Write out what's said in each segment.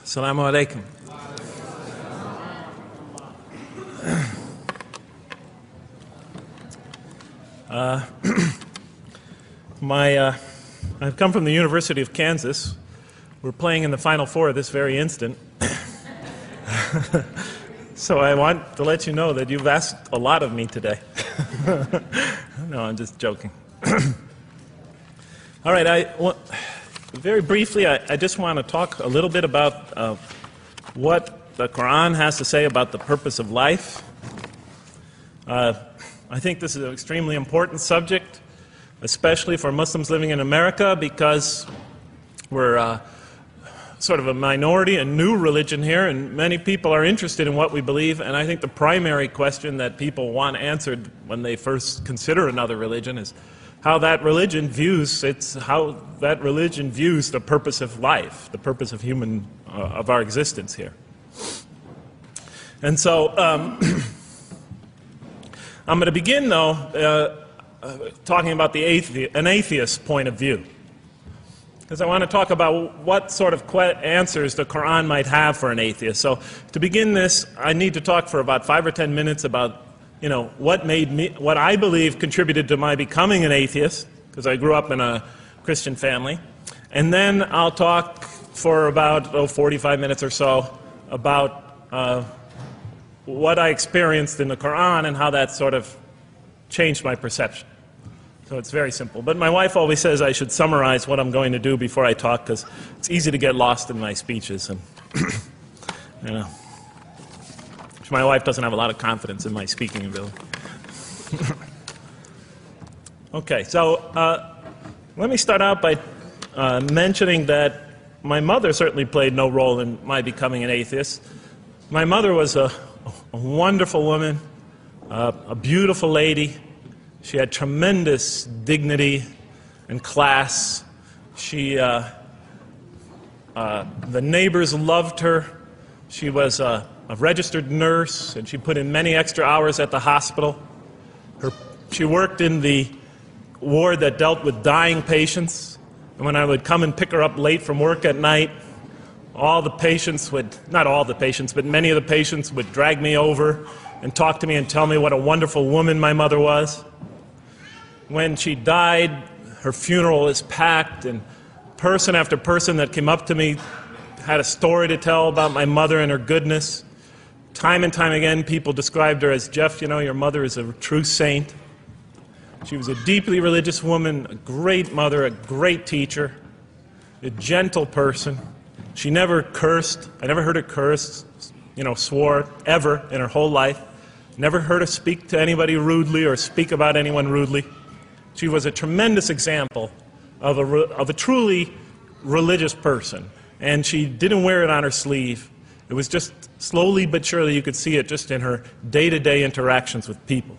Assalamu alaikum. I've come from the University of Kansas. We're playing in the Final Four this very instant. So I want to let you know that you've asked a lot of me today. No, I'm just joking. All right, very briefly, I just want to talk a little bit about what the Quran has to say about the purpose of life. I think this is an extremely important subject, especially for Muslims living in America, because we're sort of a minority, a new religion here, and many people are interested in what we believe. And I think the primary question that people want answered when they first consider another religion is how that religion views the purpose of life, the purpose of of our existence here. And so I'm going to begin, though, talking about an atheist's point of view, because I want to talk about what sort of answers the Quran might have for an atheist. So to begin this, I need to talk for about 5 or 10 minutes about what I believe contributed to my becoming an atheist, because I grew up in a Christian family. And then I'll talk for about 45 minutes or so about what I experienced in the Quran and how that sort of changed my perception. So it's very simple. But my wife always says I should summarize what I'm going to do before I talk, because it's easy to get lost in my speeches. And my wife doesn't have a lot of confidence in my speaking ability. Okay, so let me start out by mentioning that my mother certainly played no role in my becoming an atheist. My mother was a wonderful woman, a beautiful lady. She had tremendous dignity and class. The neighbors loved her. She was a registered nurse, and she put in many extra hours at the hospital. She worked in the ward that dealt with dying patients, and when I would come and pick her up late from work at night, all the patients not all the patients, but many of the patients would drag me over and talk to me and tell me what a wonderful woman my mother was. When she died, her funeral was packed, and person after person that came up to me had a story to tell about my mother and her goodness. Time and time again, people described her as, "Jeff, your mother is a true saint." She was a deeply religious woman, a great mother, a great teacher, a gentle person. She never cursed. I never heard her curse, swore, ever in her whole life. Never heard her speak to anybody rudely or speak about anyone rudely. She was a tremendous example of a truly religious person, and she didn't wear it on her sleeve. It was just slowly but surely you could see it just in her day-to-day interactions with people.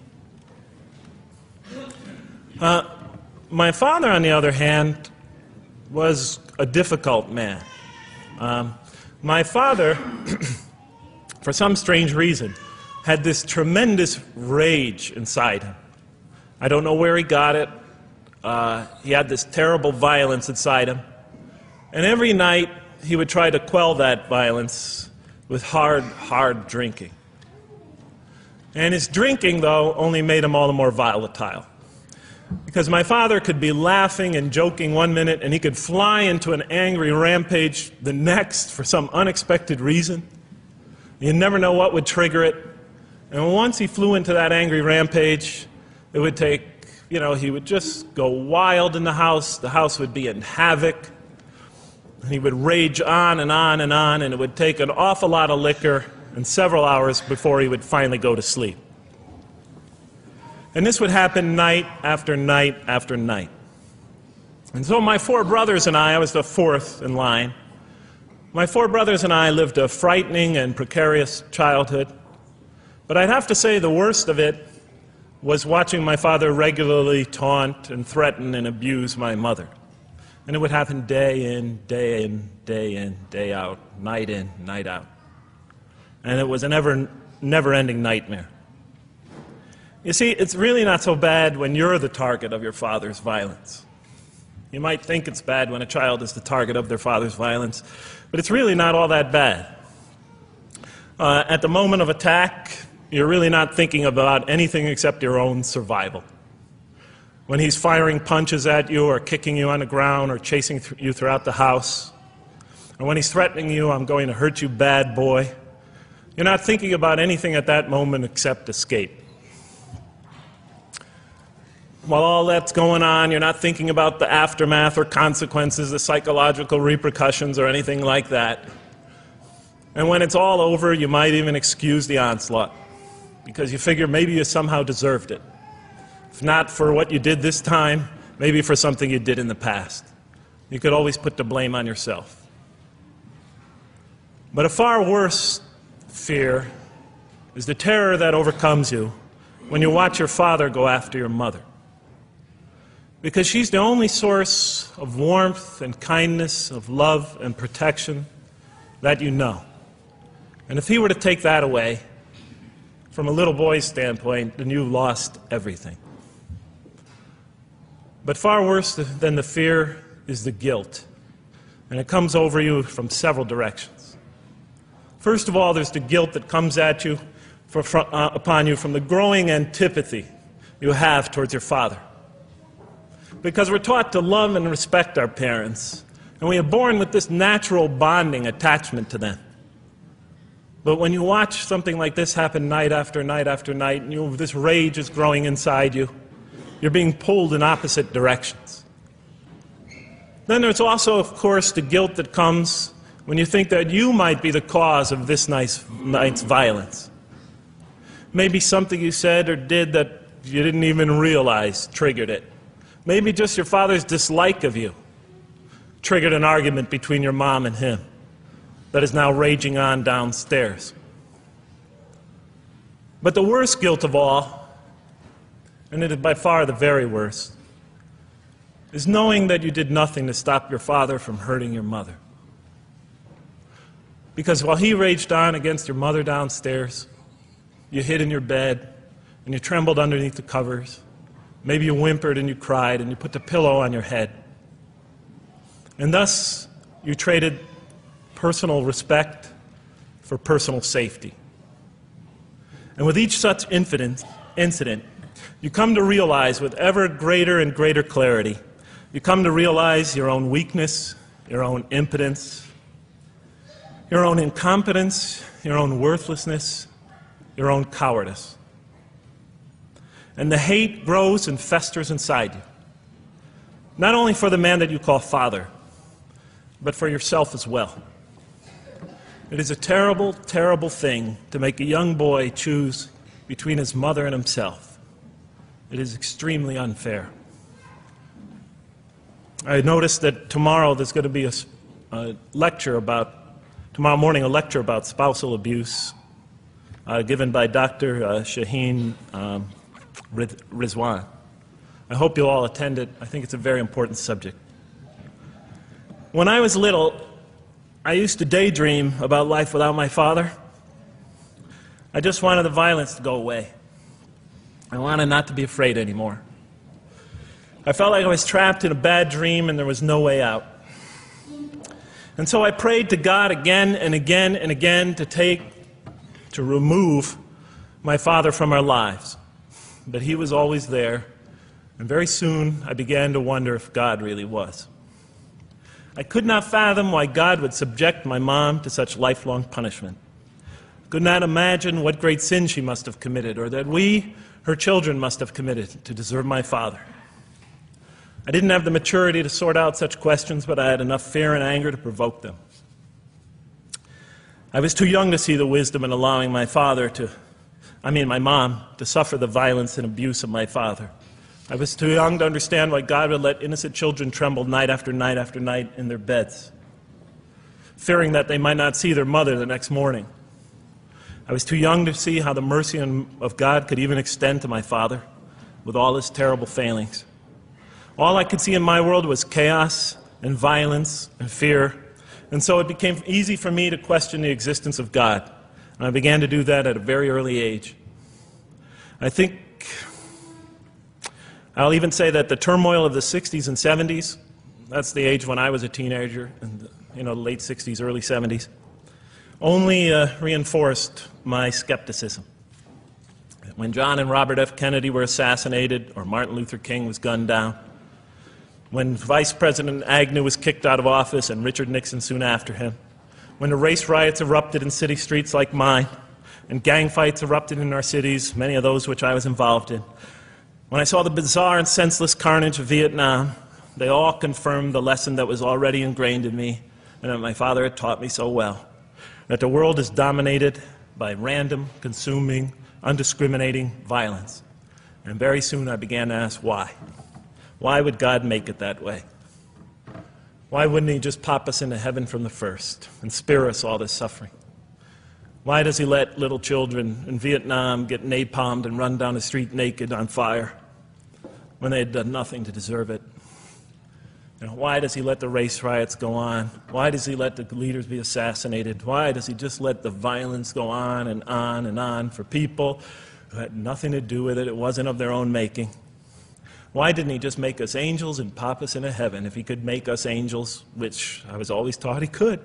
My father, on the other hand, was a difficult man. My father, for some strange reason, had this tremendous rage inside him. I don't know where he got it. He had this terrible violence inside him. And every night he would try to quell that violence with hard drinking. And his drinking, though, only made him all the more volatile. Because my father could be laughing and joking one minute, and he could fly into an angry rampage the next for some unexpected reason. You never know what would trigger it. And once he flew into that angry rampage, it would take, he would just go wild in the house. The house would be in havoc. And he would rage on and on and on, and it would take an awful lot of liquor and several hours before he would finally go to sleep. And this would happen night after night after night. And so my 4 brothers and I was the 4th in line. My 4 brothers and I lived a frightening and precarious childhood. But I'd have to say the worst of it was watching my father regularly taunt and threaten and abuse my mother. And it would happen day in, day in, day in, day out, night in, night out. And it was a never-ending nightmare. You see, it's really not so bad when you're the target of your father's violence. You might think it's bad when a child is the target of their father's violence, but it's really not all that bad. At the moment of attack, you're really not thinking about anything except your own survival. When he's firing punches at you or kicking you on the ground or chasing you throughout the house, or when he's threatening you, I'm going to hurt you, bad boy, you're not thinking about anything at that moment except escape. While all that's going on, you're not thinking about the aftermath or consequences, the psychological repercussions or anything like that. And when it's all over, you might even excuse the onslaught because you figure maybe you somehow deserved it. If not for what you did this time, maybe for something you did in the past. You could always put the blame on yourself. But a far worse fear is the terror that overcomes you when you watch your father go after your mother. Because she's the only source of warmth and kindness, of love and protection that you know. And if he were to take that away, from a little boy's standpoint, then you've lost everything. But far worse than the fear is the guilt. And it comes over you from several directions. First of all, there's the guilt that comes at you upon you from the growing antipathy you have towards your father. Because we're taught to love and respect our parents, and we are born with this natural bonding attachment to them. But when you watch something like this happen night after night after night, and this rage is growing inside you, you're being pulled in opposite directions. Then there's also, of course, the guilt that comes when you think that you might be the cause of this night's violence. Maybe something you said or did that you didn't even realize triggered it. Maybe just your father's dislike of you triggered an argument between your mom and him that is now raging on downstairs. But the worst guilt of all, and it is by far the very worst, is knowing that you did nothing to stop your father from hurting your mother. Because while he raged on against your mother downstairs, you hid in your bed and you trembled underneath the covers. Maybe you whimpered and you cried and you put the pillow on your head. And thus, you traded personal respect for personal safety. And with each such incident, you come to realize with ever greater and greater clarity, you come to realize your own weakness, your own impotence, your own incompetence, your own worthlessness, your own cowardice. And the hate grows and festers inside you, not only for the man that you call father, but for yourself as well. It is a terrible, terrible thing to make a young boy choose between his mother and himself. It is extremely unfair. I noticed that tomorrow there's going to be tomorrow morning a lecture about spousal abuse given by Dr. Shaheen Rizwan. I hope you'll all attend it. I think it's a very important subject. When I was little, I used to daydream about life without my father. I just wanted the violence to go away. I wanted not to be afraid anymore. I felt like I was trapped in a bad dream and there was no way out. And so I prayed to God again and again and again to remove my father from our lives. But he was always there, and very soon I began to wonder if God really was. I could not fathom why God would subject my mom to such lifelong punishment. I could not imagine what great sin she must have committed, or that we, her children, must have committed to deserve my father. I didn't have the maturity to sort out such questions, but I had enough fear and anger to provoke them. I was too young to see the wisdom in allowing my mom to suffer the violence and abuse of my father. I was too young to understand why God would let innocent children tremble night after night after night in their beds, fearing that they might not see their mother the next morning. I was too young to see how the mercy of God could even extend to my father with all his terrible failings. All I could see in my world was chaos and violence and fear, and so it became easy for me to question the existence of God. And I began to do that at a very early age. I'll even say that the turmoil of the 60s and 70s That's the age when I was a teenager, in the late 60s, early 70s, only reinforced my skepticism. When John and Robert F. Kennedy were assassinated, or Martin Luther King was gunned down, when Vice President Agnew was kicked out of office and Richard Nixon soon after him, when the race riots erupted in city streets like mine, and gang fights erupted in our cities, many of those which I was involved in, when I saw the bizarre and senseless carnage of Vietnam, they all confirmed the lesson that was already ingrained in me and that my father had taught me so well, that the world is dominated by random, consuming, undiscriminating violence. And very soon I began to ask why. Why would God make it that way? Why wouldn't He just pop us into heaven from the first and spare us all this suffering? Why does He let little children in Vietnam get napalmed and run down the street naked on fire when they had done nothing to deserve it? Why does He let the race riots go on? Why does He let the leaders be assassinated? Why does He just let the violence go on and on and on for people who had nothing to do with it? It wasn't of their own making. Why didn't He just make us angels and pop us into heaven if He could make us angels, which I was always taught He could?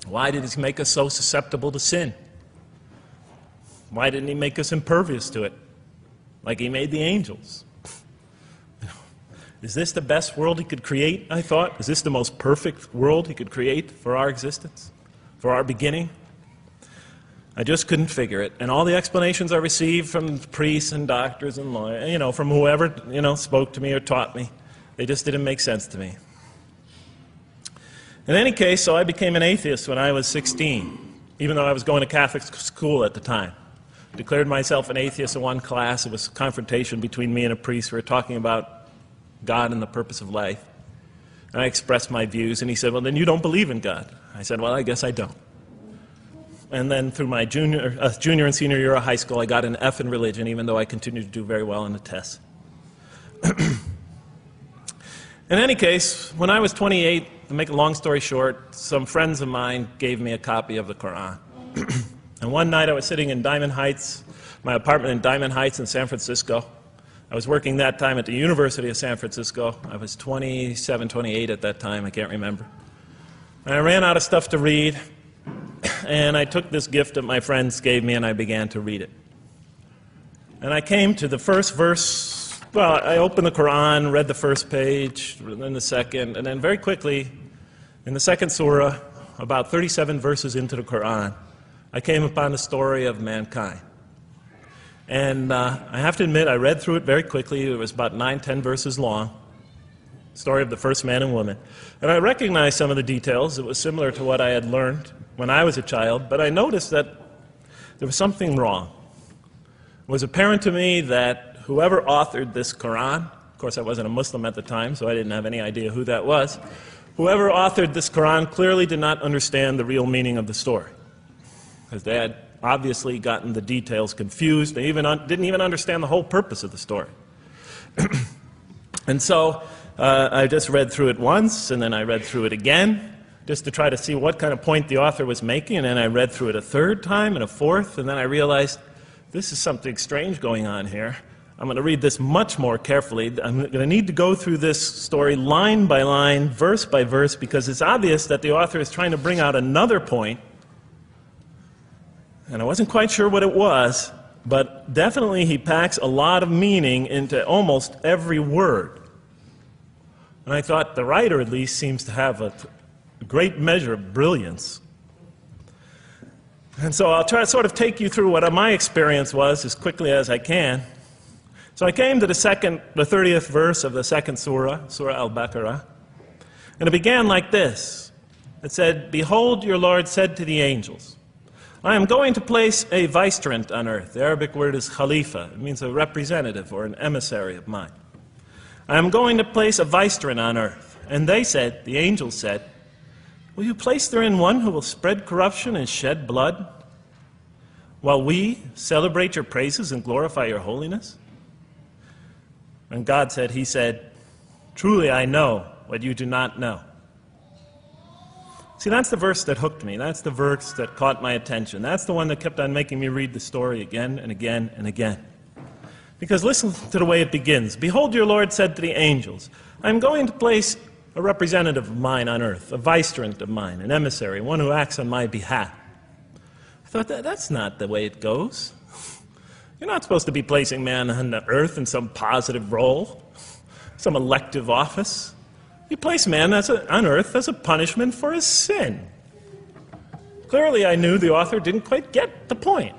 Why did He make us so susceptible to sin? Why didn't He make us impervious to it, like He made the angels? Is this the best world He could create, I thought? Is this the most perfect world He could create for our existence, for our beginning? I just couldn't figure it. And all the explanations I received from priests and doctors and lawyers, from whoever, spoke to me or taught me, they just didn't make sense to me. In any case, so I became an atheist when I was 16, even though I was going to Catholic school at the time. Declared myself an atheist in one class. It was a confrontation between me and a priest. We were talking about God and the purpose of life. And I expressed my views, and he said, well, then you don't believe in God. I said, well, I guess I don't. And then through my junior and senior year of high school, I got an F in religion, even though I continued to do very well in the tests. In any case, when I was 28, to make a long story short, some friends of mine gave me a copy of the Quran. And one night I was sitting in Diamond Heights, my apartment in Diamond Heights in San Francisco. I was working that time at the University of San Francisco. I was 27, 28 at that time, I can't remember. And I ran out of stuff to read, and I took this gift that my friends gave me and I began to read it. And I came to the first verse. Well, I opened the Quran, read the first page, then the second, and then very quickly, in the second surah, about 37 verses into the Quran, I came upon the story of mankind. And I have to admit, I read through it very quickly. It was about 9, 10 verses long, story of the first man and woman. And I recognized some of the details. It was similar to what I had learned when I was a child, but I noticed that there was something wrong. It was apparent to me that whoever authored this Quran, of course I wasn't a Muslim at the time, so I didn't have any idea who that was, whoever authored this Quran clearly did not understand the real meaning of the story, because they had obviously gotten the details confused. They didn't even understand the whole purpose of the story. And so I just read through it once, and then I read through it again, just to try to see what kind of point the author was making, and then I read through it a third time and a fourth, and then I realized this is something strange going on here. I'm going to read this much more carefully. I'm going to need to go through this story line by line, verse by verse, because it's obvious that the author is trying to bring out another point. And I wasn't quite sure what it was, but definitely he packs a lot of meaning into almost every word. And I thought the writer at least seems to have a great measure of brilliance. And so I'll try to sort of take you through what my experience was as quickly as I can. So I came to the 30th verse of the second surah, Surah Al-Baqarah, and it began like this. It said, "Behold, your Lord said to the angels, I am going to place a vicegerent on earth." The Arabic word is khalifa. It means a representative or an emissary of mine. "I am going to place a vicegerent on earth." And they said, the angels said, "Will you place therein one who will spread corruption and shed blood, while we celebrate your praises and glorify your holiness?" And God said, He said, "Truly I know what you do not know." See, that's the verse that hooked me. That's the verse that caught my attention. That's the one that kept on making me read the story again and again and again. Because listen to the way it begins. Behold, your Lord said to the angels, I am going to place a representative of mine on earth, a vicegerent of mine, an emissary, one who acts on my behalf. I thought, that's not the way it goes. You're not supposed to be placing man on the earth in some positive role, some elective office. You place man on earth as a punishment for his sin. Clearly, I knew the author didn't quite get the point.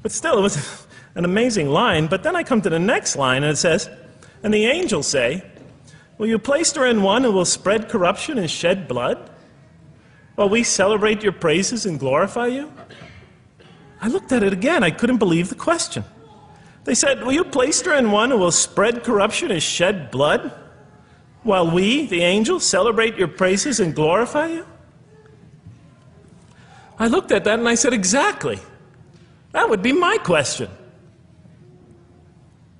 But still, it was an amazing line. But then I come to the next line, and it says, and the angels say, will you place her in one who will spread corruption and shed blood, while we celebrate your praises and glorify you? I looked at it again. I couldn't believe the question. They said, will you place her in one who will spread corruption and shed blood, while we, the angels, celebrate your praises and glorify you? I looked at that and I said, exactly. That would be my question.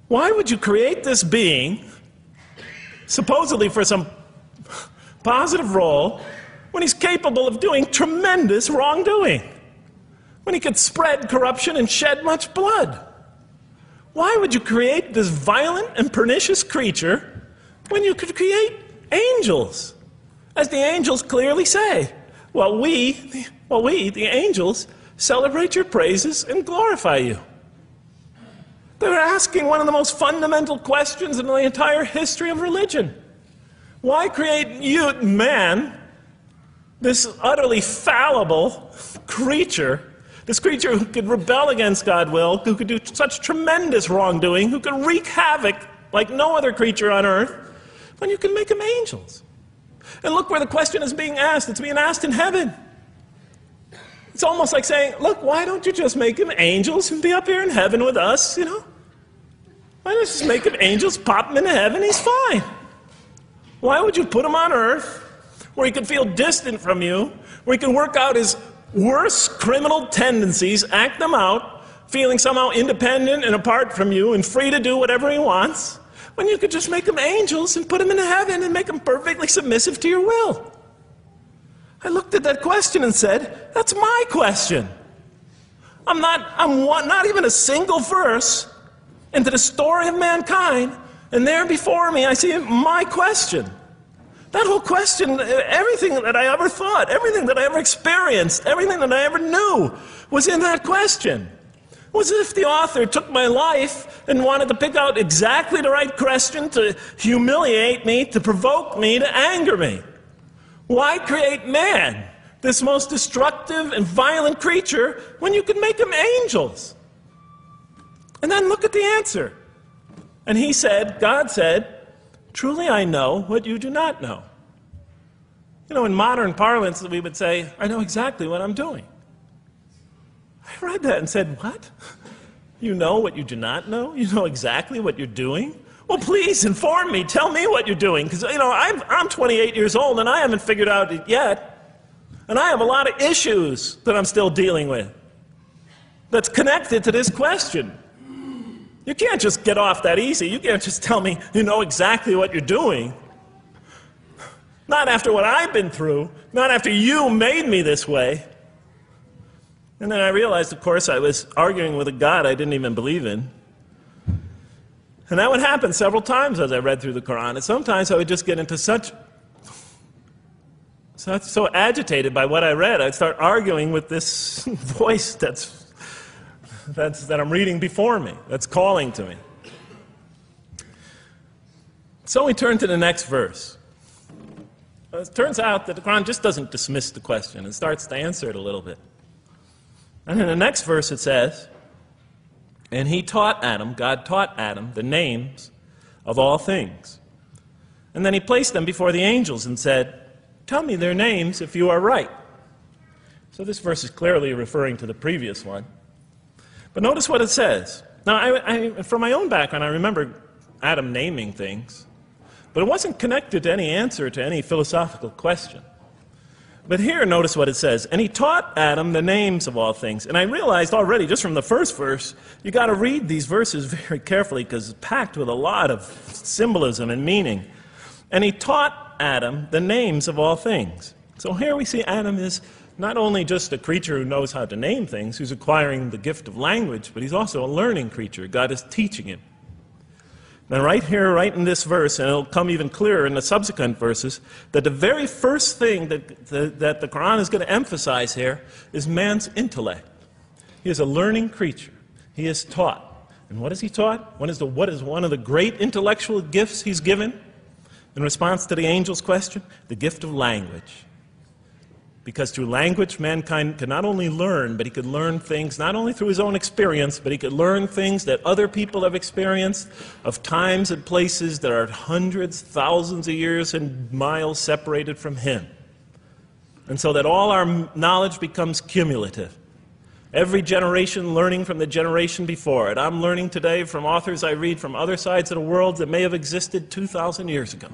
Why would you create this being, supposedly for some positive role, when he's capable of doing tremendous wrongdoing? When he could spread corruption and shed much blood? Why would you create this violent and pernicious creature when you could create angels? As the angels clearly say, well, we, the angels, celebrate your praises and glorify you. They were asking one of the most fundamental questions in the entire history of religion. Why create you, man, this utterly fallible creature, this creature who could rebel against God's will, who could do such tremendous wrongdoing, who could wreak havoc like no other creature on earth, when you can make them angels? And look where the question is being asked. It's being asked in heaven. It's almost like saying, look, why don't you just make them angels and be up here in heaven with us, you know? Why don't you just make them angels, pop them into heaven, he's fine. Why would you put him on earth where he could feel distant from you, where he can work out his worst criminal tendencies, act them out, feeling somehow independent and apart from you and free to do whatever he wants, when you could just make them angels and put them into heaven and make them perfectly submissive to your will? I looked at that question and said, that's my question. I'm not even a single verse into the story of mankind, and there before me I see my question. That whole question, everything that I ever thought, everything that I ever experienced, everything that I ever knew was in that question. It was as if the author took my life and wanted to pick out exactly the right question to humiliate me, to provoke me, to anger me. Why create man, this most destructive and violent creature, when you could make them angels? And then look at the answer. And he said, God said, truly I know what you do not know. You know, in modern parlance, we would say, I know exactly what I'm doing. I read that and said, what? You know what you do not know? You know exactly what you're doing? Well, please inform me. Tell me what you're doing. Because, you know, I'm 28 years old and I haven't figured out it yet. And I have a lot of issues that I'm still dealing with that's connected to this question. You can't just get off that easy. You can't just tell me you know exactly what you're doing. Not after what I've been through. Not after you made me this way. And then I realized, of course, I was arguing with a God I didn't even believe in. And that would happen several times as I read through the Quran. And sometimes I would just get into so agitated by what I read, I'd start arguing with this voice that I'm reading before me, that's calling to me. So we turn to the next verse. It turns out that the Quran just doesn't dismiss the question. It starts to answer it a little bit. And in the next verse it says, and he taught Adam, God taught Adam, the names of all things. And then he placed them before the angels and said, tell me their names if you are right. So this verse is clearly referring to the previous one. But notice what it says. Now, from my own background, I remember Adam naming things, but it wasn't connected to any answer to any philosophical question. But here, notice what it says. And he taught Adam the names of all things. And I realized already, just from the first verse, you got to read these verses very carefully because it's packed with a lot of symbolism and meaning. And he taught Adam the names of all things. So here we see Adam is not only just a creature who knows how to name things, who's acquiring the gift of language, but he's also a learning creature. God is teaching him. And right here, right in this verse, and it'll come even clearer in the subsequent verses, that the very first thing that the Quran is going to emphasize here is man's intellect. He is a learning creature. He is taught. And what is he taught? What is one of the great intellectual gifts he's given in response to the angel's question? The gift of language. Because through language, mankind can not only learn, but he could learn things not only through his own experience, but he could learn things that other people have experienced of times and places that are hundreds, thousands of years and miles separated from him. And so that all our knowledge becomes cumulative. Every generation learning from the generation before it. I'm learning today from authors I read from other sides of the world that may have existed 2,000 years ago.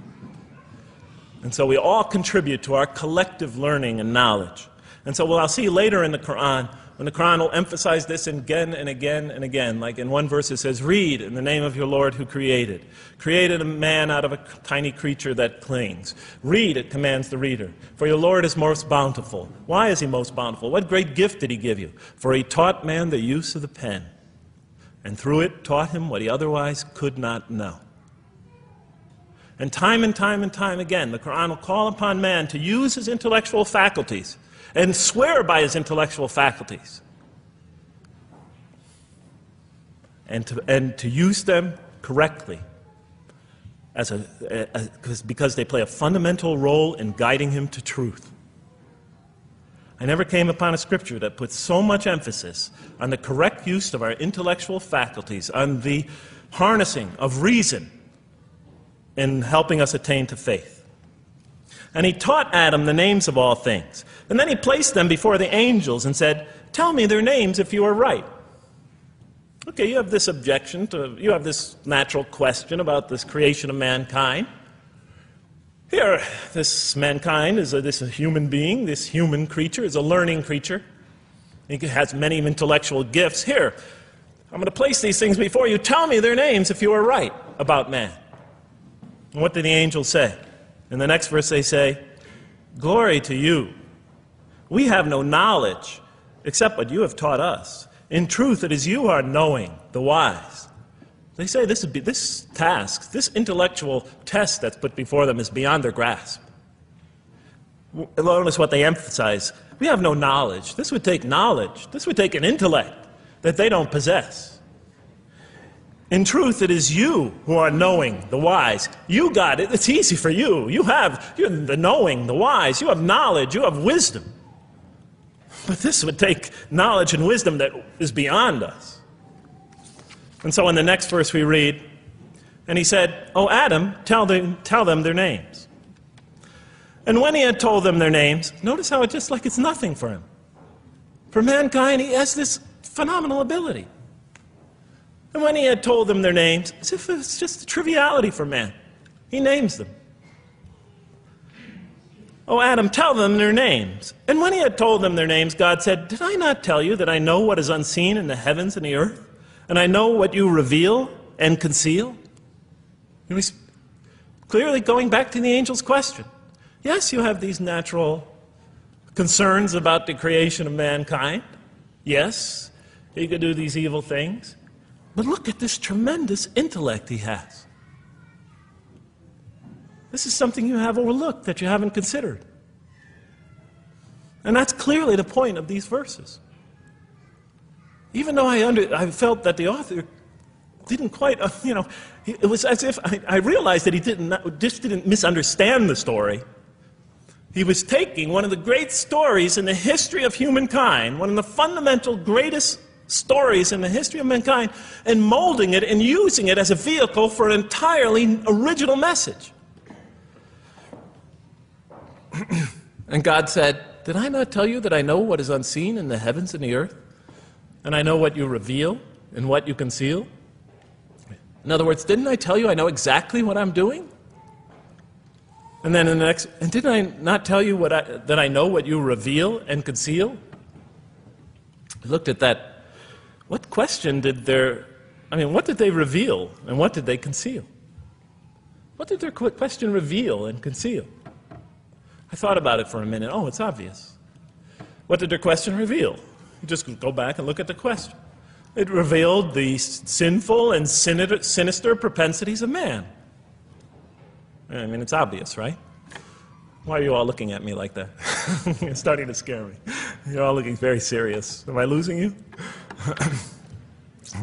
And so we all contribute to our collective learning and knowledge. And so I'll see later in the Quran, when the Quran will emphasize this again and again and again. Like in one verse it says, read in the name of your Lord who created. Created a man out of a tiny creature that clings. Read, it commands the reader. For your Lord is most bountiful. Why is he most bountiful? What great gift did he give you? For he taught man the use of the pen. And through it taught him what he otherwise could not know. And time again, the Quran will call upon man to use his intellectual faculties and swear by his intellectual faculties. And to use them correctly because they play a fundamental role in guiding him to truth. I never came upon a scripture that puts so much emphasis on the correct use of our intellectual faculties, on the harnessing of reason in helping us attain to faith. And he taught Adam the names of all things. And then he placed them before the angels and said, tell me their names if you are right. Okay, you have this objection you have this natural question about this creation of mankind. Here, this mankind is this human being, this human creature is a learning creature. He has many intellectual gifts. Here, I'm going to place these things before you. Tell me their names if you are right about man. And what did the angels say? In the next verse they say, glory to you. We have no knowledge except what you have taught us. In truth, it is you who are knowing, the wise. They say this task, this intellectual test that's put before them is beyond their grasp. Notice what they emphasize. We have no knowledge. This would take knowledge. This would take an intellect that they don't possess. In truth, it is you who are knowing, the wise. You got it. It's easy for you. You're the knowing, the wise. You have knowledge. You have wisdom. But this would take knowledge and wisdom that is beyond us. And so in the next verse we read, and he said, "O Adam, tell them their names." And when he had told them their names, notice how it's just like it's nothing for him. For mankind, he has this phenomenal ability. And when he had told them their names, as if it's just a triviality for man, he names them. "O Adam, tell them their names." And when he had told them their names, God said, "Did I not tell you that I know what is unseen in the heavens and the earth? And I know what you reveal and conceal?" And he's clearly going back to the angel's question. Yes, you have these natural concerns about the creation of mankind. Yes, he could do these evil things. But look at this tremendous intellect he has. This is something you have overlooked, that you haven't considered. And that's clearly the point of these verses. Even though I felt that the author didn't quite, it was as if I realized that he didn't misunderstand the story. He was taking one of the great stories in the history of humankind, one of the fundamental greatest stories in the history of mankind, and molding it and using it as a vehicle for an entirely original message. And God said, "Did I not tell you that I know what is unseen in the heavens and the earth? And I know what you reveal and what you conceal?" In other words, didn't I tell you I know exactly what I'm doing? And then in the next, and didn't I not tell you that I know what you reveal and conceal? I looked at that. What question what did they reveal and what did they conceal? What did their question reveal and conceal? I thought about it for a minute. Oh, it's obvious. What did their question reveal? You just go back and look at the question. It revealed the sinful and sinister propensities of man. I mean, it's obvious, right? Why are you all looking at me like that? You're starting to scare me. You're all looking very serious. Am I losing you?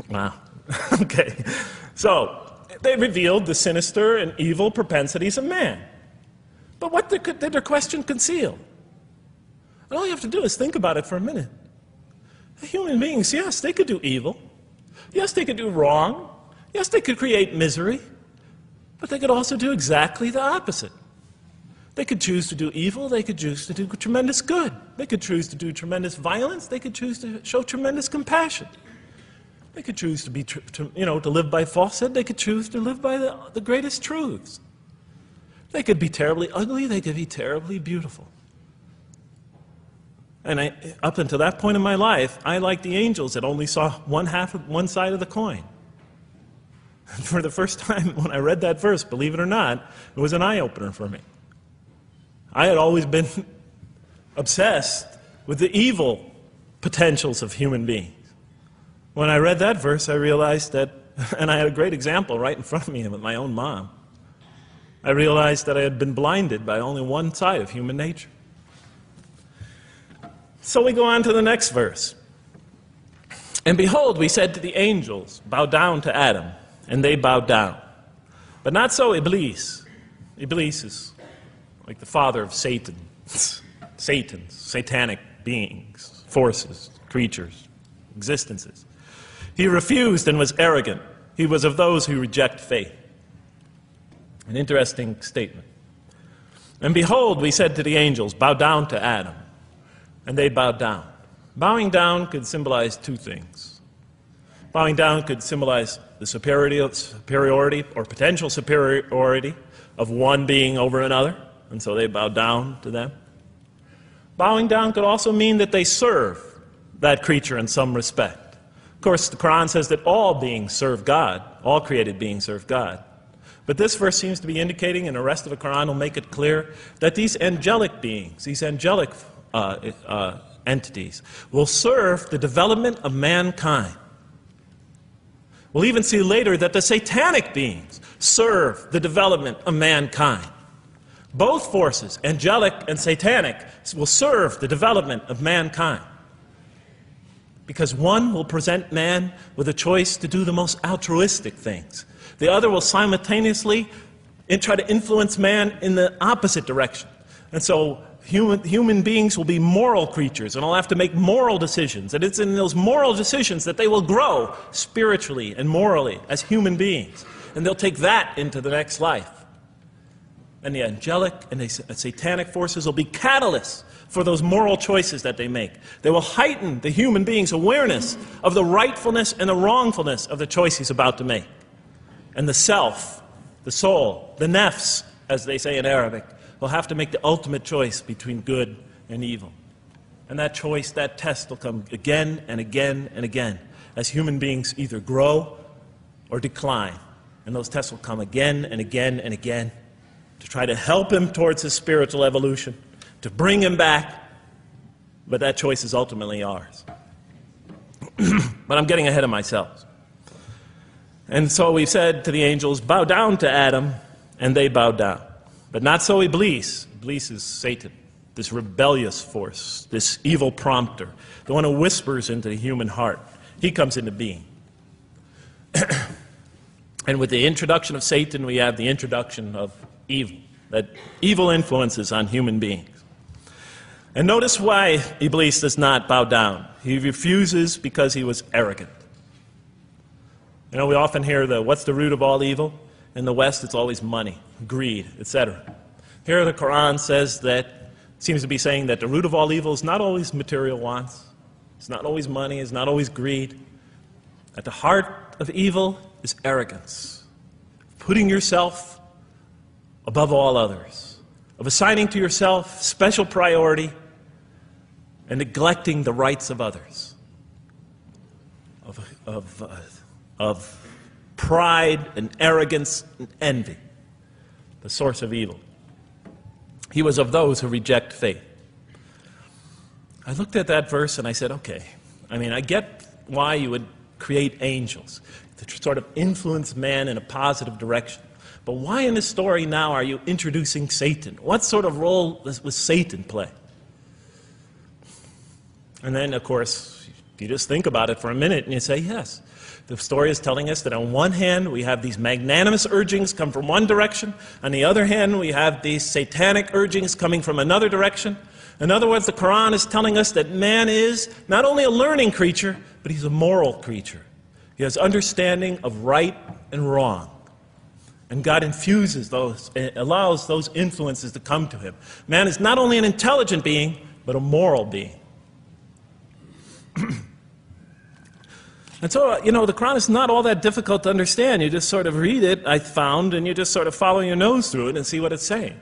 Wow. Okay. So, they revealed the sinister and evil propensities of man. But what did their question conceal? And all you have to do is think about it for a minute. Human beings, yes, they could do evil. Yes, they could do wrong. Yes, they could create misery. But they could also do exactly the opposite. They could choose to do evil. They could choose to do tremendous good. They could choose to do tremendous violence. They could choose to show tremendous compassion. They could choose to be, to live by falsehood. They could choose to live by the greatest truths. They could be terribly ugly. They could be terribly beautiful. And up until that point in my life, I, like the angels, that only saw one side of the coin. And for the first time when I read that verse, believe it or not, it was an eye-opener for me. I had always been obsessed with the evil potentials of human beings. When I read that verse, I realized that, and I had a great example right in front of me with my own mom, I realized that I had been blinded by only one side of human nature. So we go on to the next verse. And behold, we said to the angels, bow down to Adam, and they bowed down. But not so Iblis. Iblis is like the father of Satan. Satans, satanic beings, forces, creatures, existences. He refused and was arrogant. He was of those who reject faith. An interesting statement. And behold, we said to the angels, bow down to Adam. And they bowed down. Bowing down could symbolize two things. Bowing down could symbolize the superiority or potential superiority of one being over another, and so they bowed down to them. Bowing down could also mean that they serve that creature in some respect. Of course, the Quran says that all beings serve God, all created beings serve God. But this verse seems to be indicating, and the rest of the Quran will make it clear, that these angelic beings, these angelic entities, will serve the development of mankind. We'll even see later that the satanic beings serve the development of mankind. Both forces, angelic and satanic, will serve the development of mankind. Because one will present man with a choice to do the most altruistic things. The other will simultaneously try to influence man in the opposite direction. And so human beings will be moral creatures, and will have to make moral decisions. And it's in those moral decisions that they will grow spiritually and morally as human beings. And they'll take that into the next life. And the angelic and the satanic forces will be catalysts for those moral choices that they make. They will heighten the human being's awareness of the rightfulness and the wrongfulness of the choice he's about to make. And the self, the soul, the nafs, as they say in Arabic, will have to make the ultimate choice between good and evil. And that choice, that test will come again and again and again as human beings either grow or decline. And those tests will come again and again and again to try to help him towards his spiritual evolution, to bring him back. But that choice is ultimately ours. But I'm getting ahead of myself. And so we said to the angels, bow down to Adam, and they bowed down. But not so Iblis. Iblis is Satan, this rebellious force, this evil prompter, the one who whispers into the human heart. He comes into being. And with the introduction of Satan, we have the introduction of evil, that evil influences on human beings. And notice why Iblis does not bow down. He refuses because he was arrogant. You know, we often hear what's the root of all evil? In the West, it's always money, greed, etc. Here the Quran says that, seems to be saying that the root of all evil is not always material wants. It's not always money, it's not always greed. At the heart of evil is arrogance. Putting yourself above all others. Of assigning to yourself special priority and neglecting the rights of others. Of pride and arrogance and envy, the source of evil. He was of those who reject faith. I looked at that verse and I said, okay, I mean, I get why you would create angels, to sort of influence man in a positive direction. But why in this story now are you introducing Satan? What sort of role was Satan play? And then, of course, you just think about it for a minute and you say, yes. The story is telling us that on one hand, we have these magnanimous urgings come from one direction. On the other hand, we have these satanic urgings coming from another direction. In other words, the Quran is telling us that man is not only a learning creature, but he's a moral creature. He has understanding of right and wrong. And God infuses those, allows those influences to come to him. Man is not only an intelligent being, but a moral being. And so, the Quran is not all that difficult to understand. You just sort of read it, I found, and you just sort of follow your nose through it and see what it's saying.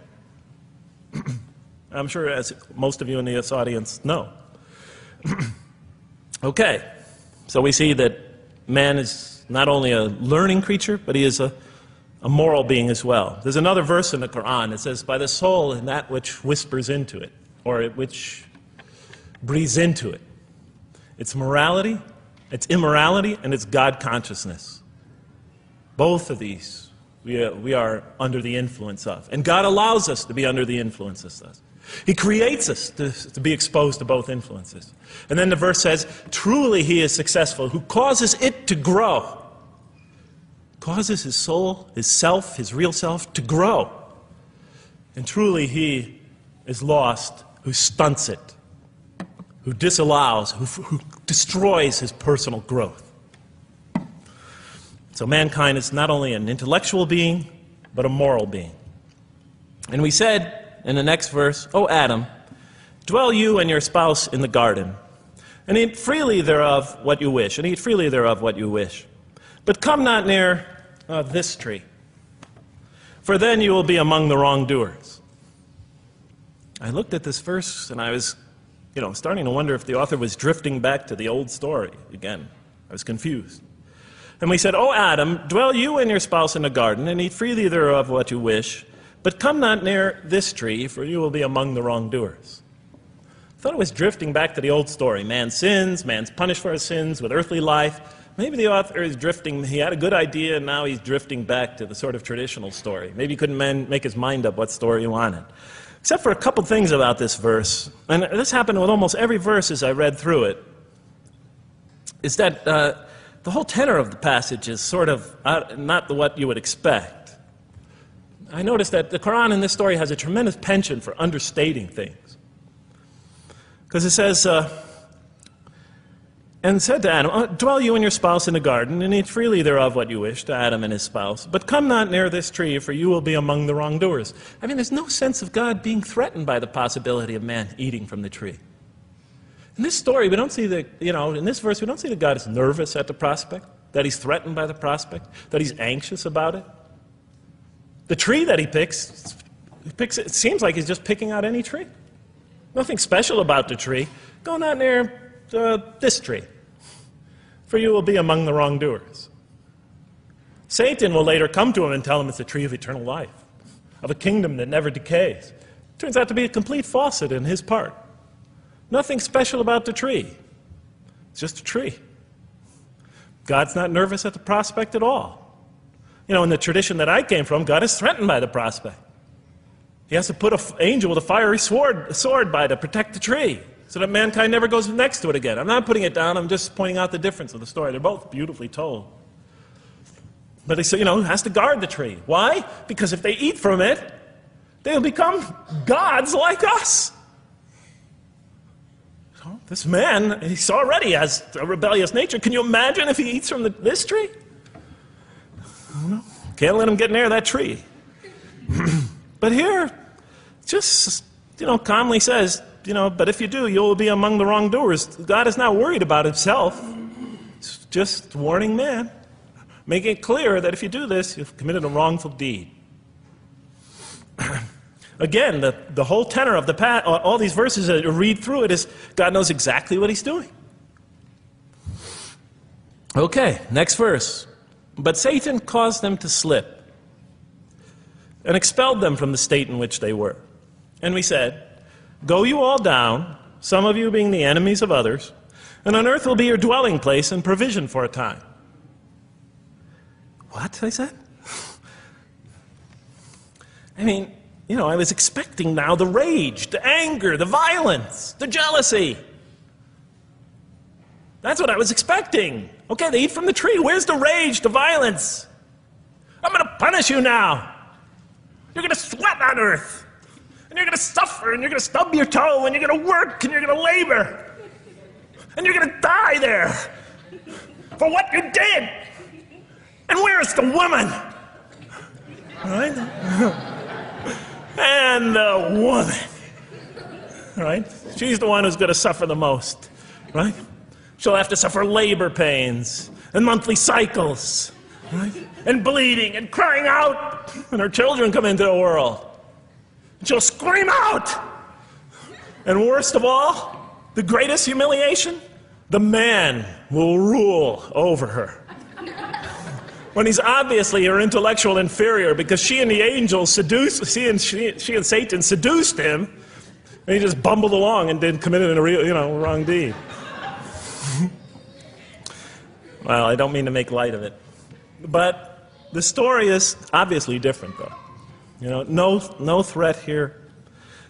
I'm sure, as most of you in this audience know. Okay, so we see that man is not only a learning creature, but he is a moral being as well. There's another verse in the Quran that says, by the soul and that which whispers into it, or which breathes into it. It's morality, it's immorality, and it's God consciousness. Both of these we are under the influence of. And God allows us to be under the influences of. He creates us to be exposed to both influences. And then the verse says, truly he is successful, who causes it to grow. Causes his soul, his self, his real self, to grow. And truly he is lost, who stunts it, who disallows, who destroys his personal growth. So mankind is not only an intellectual being, but a moral being. And we said in the next verse, O Adam, dwell you and your spouse in the garden, and eat freely thereof what you wish, and eat freely thereof what you wish. But come not near this tree, for then you will be among the wrongdoers. I looked at this verse and I was starting to wonder if the author was drifting back to the old story again. I was confused. And we said, O Adam, dwell you and your spouse in the garden, and eat freely thereof what you wish, but come not near this tree, for you will be among the wrongdoers. I thought it was drifting back to the old story. Man sins, man's punished for his sins with earthly life. Maybe the author is drifting, he had a good idea, and now he's drifting back to the sort of traditional story. Maybe he couldn't make his mind up what story he wanted. Except for a couple things about this verse, and this happened with almost every verse as I read through it, is that the whole tenor of the passage is sort of not what you would expect. I noticed that the Quran in this story has a tremendous penchant for understating things. Because it says, and said to Adam, dwell you and your spouse in the garden, and eat freely thereof what you wish, to Adam and his spouse. But come not near this tree, for you will be among the wrongdoers. I mean, there's no sense of God being threatened by the possibility of man eating from the tree. In this story, we don't see in this verse, we don't see that God is nervous at the prospect, that he's threatened by the prospect, that he's anxious about it. The tree that he picks, it seems like he's just picking out any tree. Nothing special about the tree. Go not near this tree, for you will be among the wrongdoers. Satan will later come to him and tell him it's a tree of eternal life, of a kingdom that never decays. Turns out to be a complete falsehood in his part. Nothing special about the tree. It's just a tree. God's not nervous at the prospect at all. In the tradition that I came from, God is threatened by the prospect. He has to put an angel with a fiery sword by to protect the tree, so that mankind never goes next to it again. I'm not putting it down, I'm just pointing out the difference of the story. They're both beautifully told. But he said, has to guard the tree. Why? Because if they eat from it, they'll become gods like us. So this man, he already has a rebellious nature. Can you imagine if he eats from this tree? Can't let him get near that tree. But here, just, calmly says, but if you do, you'll be among the wrongdoers. God is not worried about himself. He's just warning man, making it clear that if you do this, you've committed a wrongful deed. Again, the whole tenor of all these verses that you read through it is God knows exactly what he's doing. Okay, next verse. But Satan caused them to slip and expelled them from the state in which they were. And we said, go you all down, some of you being the enemies of others, and on earth will be your dwelling place and provision for a time. What? I said. I mean, you know, I was expecting now the rage, the anger, the violence, the jealousy. That's what I was expecting. Okay, they eat from the tree. Where's the rage, the violence? I'm going to punish you now. You're going to sweat on earth. And you're going to suffer, and you're going to stub your toe, and you're going to work, and you're going to labor. And you're going to die there for what you did. And where's the woman? Right? And the woman. Right? She's the one who's going to suffer the most. Right? She'll have to suffer labor pains and monthly cycles. Right? And bleeding and crying out when her children come into the world. She'll scream out. And worst of all, the greatest humiliation, the man will rule over her. When he's obviously her intellectual inferior because she and the angels she and Satan seduced him, and he just bumbled along and didn't commit a real, wrong deed. Well, I don't mean to make light of it. But the story is obviously different, though. No threat here.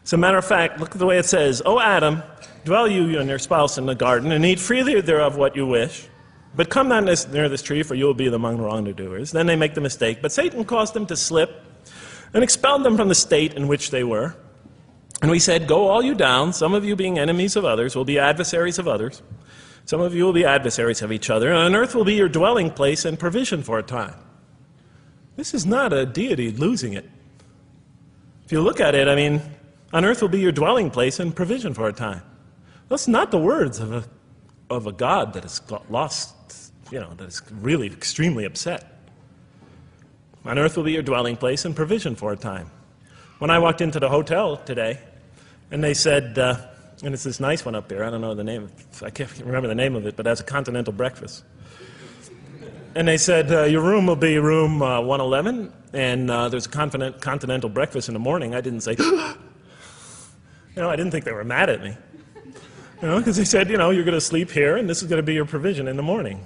As a matter of fact, look at the way it says, "O Adam, dwell you and your spouse in the garden, and eat freely thereof what you wish. But come not near this tree, for you will be among the wrongdoers." Then they make the mistake. But Satan caused them to slip and expelled them from the state in which they were. And we said, "Go all you down, some of you being enemies of others, will be adversaries of others. Some of you will be adversaries of each other, and on earth will be your dwelling place and provision for a time." This is not a deity losing it. If you look at it, I mean, on earth will be your dwelling place and provision for a time. That's not the words of a God that is lost, that is really extremely upset. On earth will be your dwelling place and provision for a time. When I walked into the hotel today, and they said, and it's this nice one up here, I don't know the name, I can't remember the name of it, but it has a continental breakfast. And they said, your room will be room 111, and there's a continental breakfast in the morning. I didn't say, I didn't think they were mad at me. Because they said, you're going to sleep here, and this is going to be your provision in the morning.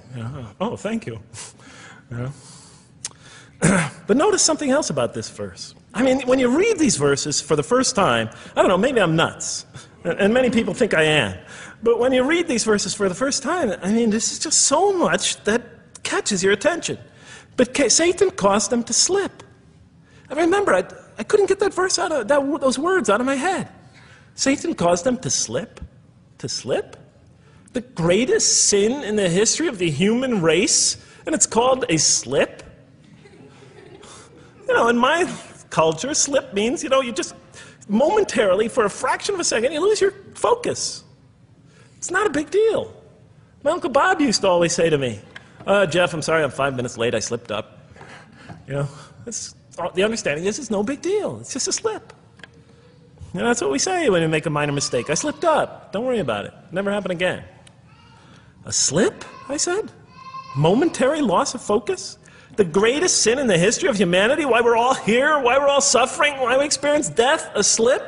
Oh, thank you. But notice something else about this verse. I mean, when you read these verses for the first time, I don't know, maybe I'm nuts. And many people think I am. But when you read these verses for the first time, I mean, this is just so much that catches your attention. But Satan caused them to slip. I remember, I couldn't get that verse those words out of my head. Satan caused them to slip. To slip? The greatest sin in the history of the human race, and it's called a slip? In my culture, slip means, you just momentarily, for a fraction of a second, you lose your focus. It's not a big deal. My Uncle Bob used to always say to me, "Jeff, I'm sorry I'm 5 minutes late, I slipped up." The understanding is it's no big deal. It's just a slip. That's what we say when we make a minor mistake. I slipped up. Don't worry about it. Never happen again. A slip, I said? Momentary loss of focus? The greatest sin in the history of humanity? Why we're all here? Why we're all suffering? Why we experience death? A slip?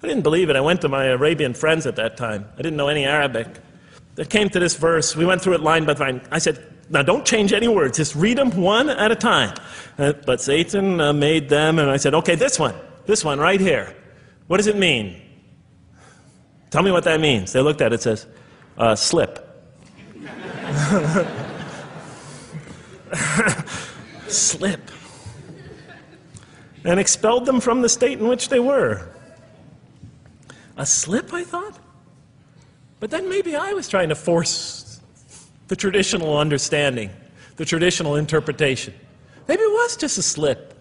I didn't believe it. I went to my Arabian friends at that time. I didn't know any Arabic. They came to this verse. We went through it line by line. I said, now don't change any words. Just read them one at a time. But Satan made them, and I said, okay, this one right here. What does it mean? Tell me what that means. They looked at it. It says, slip. Slip. And expelled them from the state in which they were. A slip, I thought? But then maybe I was trying to force the traditional understanding, the traditional interpretation. Maybe it was just a slip.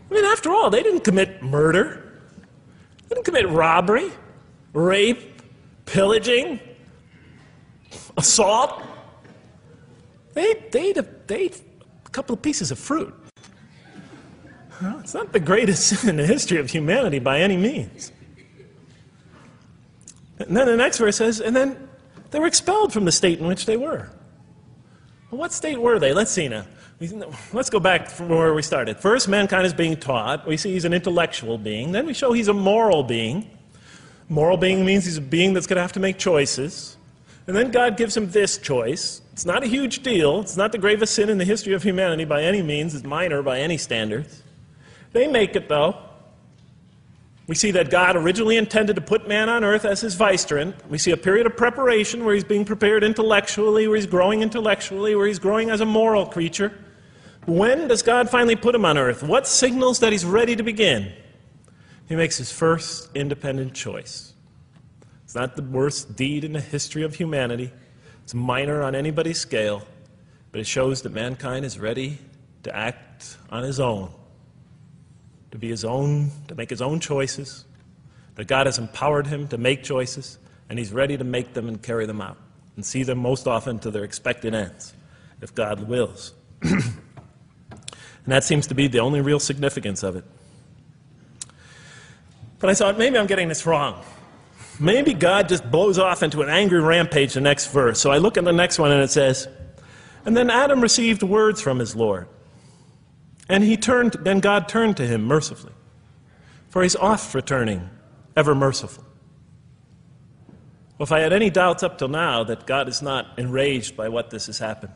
I mean, after all, they didn't commit murder. They didn't commit robbery, rape, pillaging, assault. They ate a couple of pieces of fruit. It's not the greatest sin in the history of humanity by any means. And then the next verse says, and then they were expelled from the state in which they were. Well, what state were they? Let's see now. Let's go back from where we started. First, mankind is being taught. We see he's an intellectual being. Then we show he's a moral being. Moral being means he's a being that's going to have to make choices. And then God gives him this choice. It's not a huge deal. It's not the gravest sin in the history of humanity by any means. It's minor by any standards. They make it, though. We see that God originally intended to put man on earth as his vicegerent. We see a period of preparation where he's being prepared intellectually, where he's growing intellectually, where he's growing as a moral creature. When does God finally put him on earth? What signals that he's ready to begin? He makes his first independent choice. It's not the worst deed in the history of humanity. It's minor on anybody's scale, but it shows that mankind is ready to act on his own, to be his own, to make his own choices, that God has empowered him to make choices, and he's ready to make them and carry them out, and see them most often to their expected ends, if God wills. And that seems to be the only real significance of it. But I thought, maybe I'm getting this wrong. Maybe God just blows off into an angry rampage the next verse. So I look at the next one and it says, and then Adam received words from his Lord. And then God turned to him mercifully. For he's oft returning, ever merciful. Well, if I had any doubts up till now that God is not enraged by what this has happened,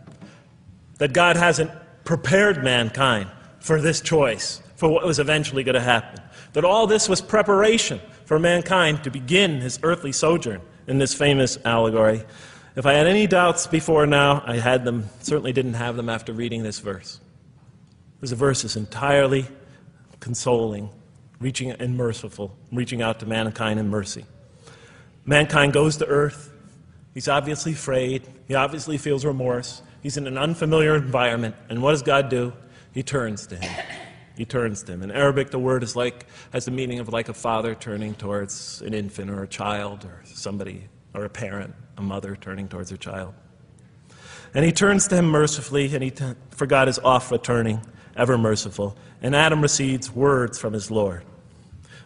that God hasn't prepared mankind for this choice, for what was eventually going to happen, that all this was preparation for mankind to begin his earthly sojourn in this famous allegory. If I had any doubts before now, I had them, certainly didn't have them after reading this verse. This verse is entirely consoling, reaching and merciful, reaching out to mankind in mercy. Mankind goes to earth. He's obviously afraid. He obviously feels remorse. He's in an unfamiliar environment. And what does God do? He turns to him. He turns to him. In Arabic, the word has the meaning of like a father turning towards an infant or a child or somebody, or a parent, a mother turning towards her child. And he turns to him mercifully, and for God is oft returning, ever merciful. And Adam receives words from his Lord.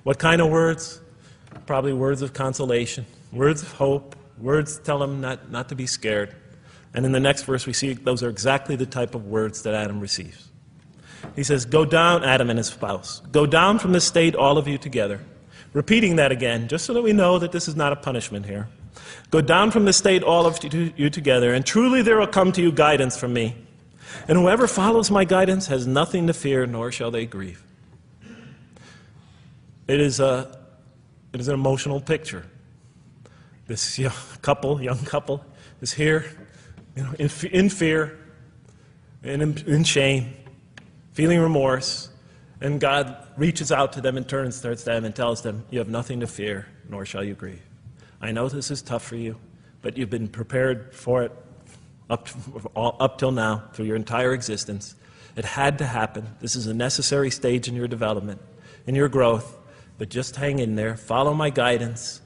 What kind of words? Probably words of consolation, words of hope, words tell him not to be scared. And in the next verse we see those are exactly the type of words that Adam receives. He says, go down, Adam and his spouse. Go down from this state, all of you together. Repeating that again, just so that we know that this is not a punishment here. Go down from this state, all of you together, and truly there will come to you guidance from me. And whoever follows my guidance has nothing to fear, nor shall they grieve. It is an emotional picture. This young couple is here, in fear and in shame, feeling remorse, and God reaches out to them and turns towards them and tells them, you have nothing to fear, nor shall you grieve. I know this is tough for you, but you've been prepared for it up till now, through your entire existence. It had to happen. This is a necessary stage in your development, in your growth, but just hang in there, follow my guidance,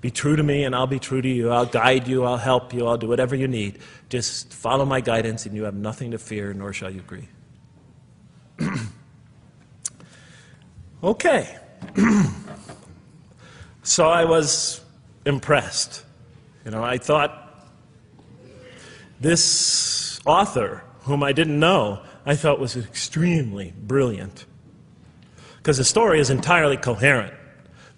be true to me and I'll be true to you, I'll guide you, I'll help you, I'll do whatever you need. Just follow my guidance and you have nothing to fear, nor shall you grieve. Okay. So I was impressed. I thought this author, whom I didn't know, I thought was extremely brilliant. Because the story is entirely coherent,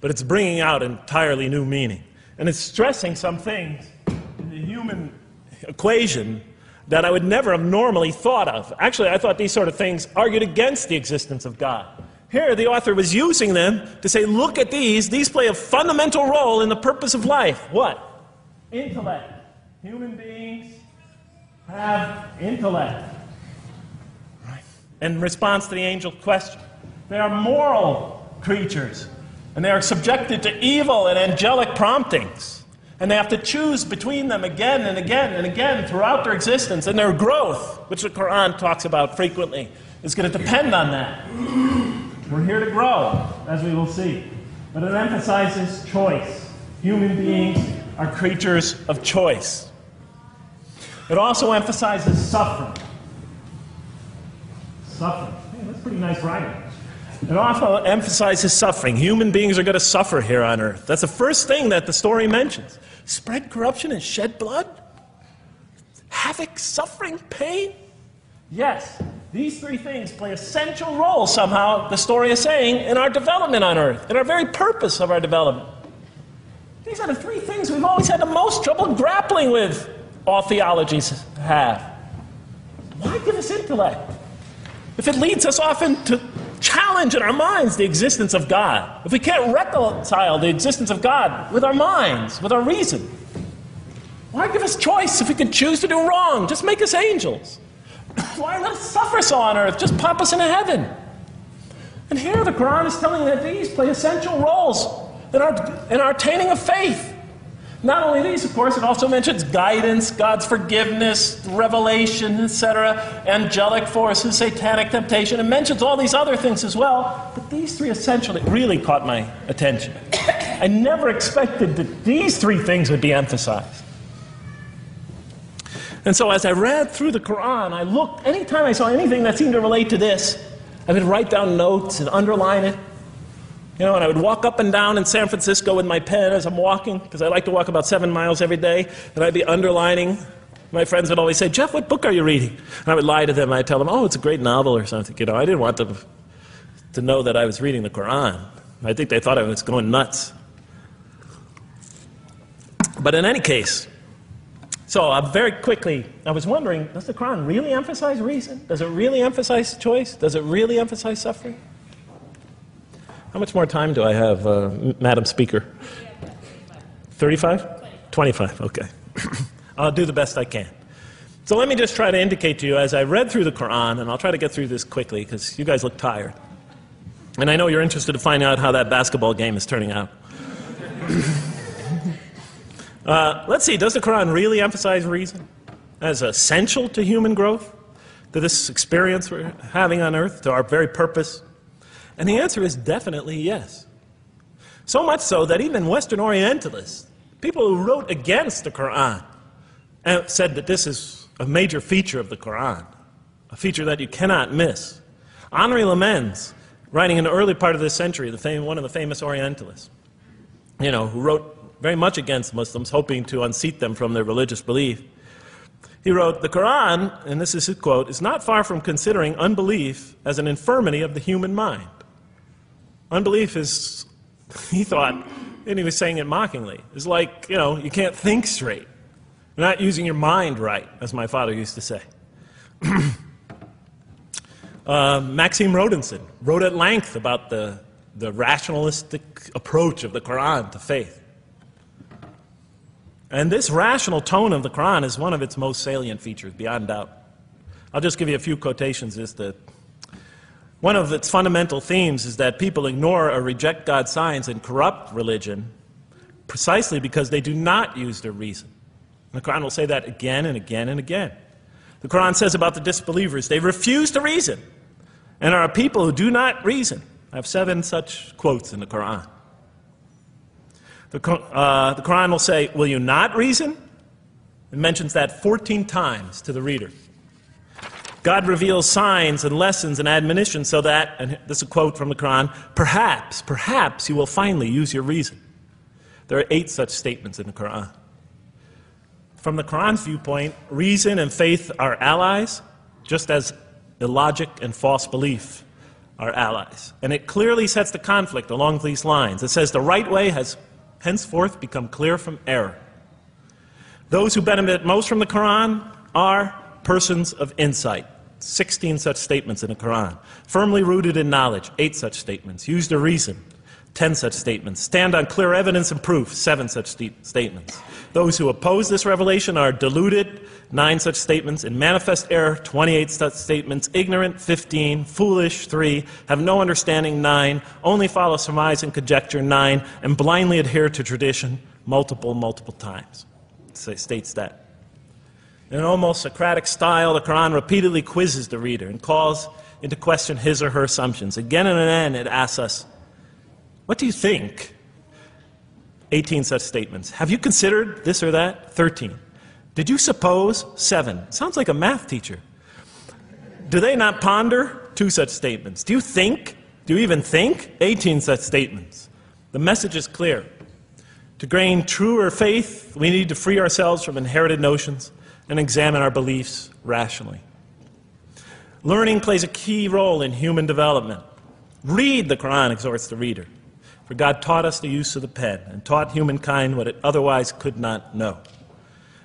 but it's bringing out entirely new meaning. And it's stressing some things in the human equation that I would never have normally thought of. Actually, I thought these sort of things argued against the existence of God. Here, the author was using them to say, look at these. These play a fundamental role in the purpose of life. What? Intellect. Human beings have intellect. Right. In response to the angel's question, they are moral creatures, and they are subjected to evil and angelic promptings. And they have to choose between them again and again and again throughout their existence. And their growth, which the Quran talks about frequently, is going to depend on that. We're here to grow, as we will see. But it emphasizes choice. Human beings are creatures of choice. It also emphasizes suffering. Suffering. Hey, that's pretty nice writing. It also emphasizes suffering. Human beings are going to suffer here on earth. That's the first thing that the story mentions. Spread corruption and shed blood? Havoc, suffering, pain? Yes, these three things play a central role somehow, the story is saying, in our development on earth, in our very purpose of our development. These are the three things we've always had the most trouble grappling with, all theologies have. Why give us intellect if it leads us often to challenge in our minds the existence of God? If we can't reconcile the existence of God with our minds, with our reason, why give us choice if we can choose to do wrong? Just make us angels. Why let us suffer so on earth? Just pop us into heaven. And here the Quran is telling that these play essential roles in our attaining of faith. Not only these, of course, it also mentions guidance, God's forgiveness, revelation, etc., angelic forces, satanic temptation. It mentions all these other things as well, but these three essentially really caught my attention. I never expected that these three things would be emphasized. And so as I read through the Quran, I looked, anytime I saw anything that seemed to relate to this, I would write down notes and underline it. You know, and I would walk up and down in San Francisco with my pen as I'm walking, because I like to walk about 7 miles every day, and I'd be underlining. My friends would always say, "Jeff, what book are you reading?" And I would lie to them. I'd tell them, "Oh, it's a great novel or something." You know, I didn't want them to know that I was reading the Quran. I think they thought I was going nuts. But in any case, so very quickly, I was wondering, does the Quran really emphasize reason? Does it really emphasize choice? Does it really emphasize suffering? How much more time do I have, Madam Speaker? 35? 25, okay. I'll do the best I can. So let me just try to indicate to you, as I read through the Quran, and I'll try to get through this quickly, because you guys look tired. And I know you're interested to find out how that basketball game is turning out. Let's see, does the Quran really emphasize reason as essential to human growth, to this experience we're having on earth, to our very purpose? And the answer is definitely yes. So much so that even Western Orientalists, people who wrote against the Quran, said that this is a major feature of the Quran, a feature that you cannot miss. Henri Lemens, writing in the early part of this century, one of the famous Orientalists, you know, who wrote very much against Muslims, hoping to unseat them from their religious belief. He wrote, "The Quran," and this is his quote, "is not far from considering unbelief as an infirmity of the human mind." Unbelief is, he thought, and he was saying it mockingly, is like, you know, you can't think straight. You're not using your mind right, as my father used to say. Maxime Rodinson wrote at length about the rationalistic approach of the Quran to faith. And this rational tone of the Quran is one of its most salient features, beyond doubt. I'll just give you a few quotations. One of its fundamental themes is that people ignore or reject God's signs and corrupt religion precisely because they do not use their reason. And the Quran will say that again and again and again. The Quran says about the disbelievers, they refuse to reason and are a people who do not reason. I have 7 such quotes in the Quran. The Quran will say, "Will you not reason?" It mentions that 14 times to the reader. God reveals signs and lessons and admonitions so that, and this is a quote from the Quran, perhaps you will finally use your reason. There are 8 such statements in the Quran. From the Quran's viewpoint, reason and faith are allies, just as illogic and false belief are allies. And it clearly sets the conflict along these lines. It says the right way has henceforth become clear from error. Those who benefit most from the Quran are persons of insight. 16 such statements in the Quran. Firmly rooted in knowledge, 8 such statements. Use the reason, 10 such statements. Stand on clear evidence and proof, 7 such statements. Those who oppose this revelation are deluded, 9 such statements. In manifest error, 28 such statements. Ignorant, 15. Foolish, 3. Have no understanding, 9. Only follow surmise and conjecture, 9. And blindly adhere to tradition, multiple times. It states that. In an almost Socratic style, the Quran repeatedly quizzes the reader and calls into question his or her assumptions. Again and again, it asks us, what do you think? 18 such statements. Have you considered this or that? 13. Did you suppose? 7. Sounds like a math teacher. Do they not ponder? 2 such statements. Do you think? Do you even think? 18 such statements. The message is clear. To gain truer faith, we need to free ourselves from inherited notions and examine our beliefs rationally. Learning plays a key role in human development. Read, the Quran exhorts the reader. For God taught us the use of the pen and taught humankind what it otherwise could not know.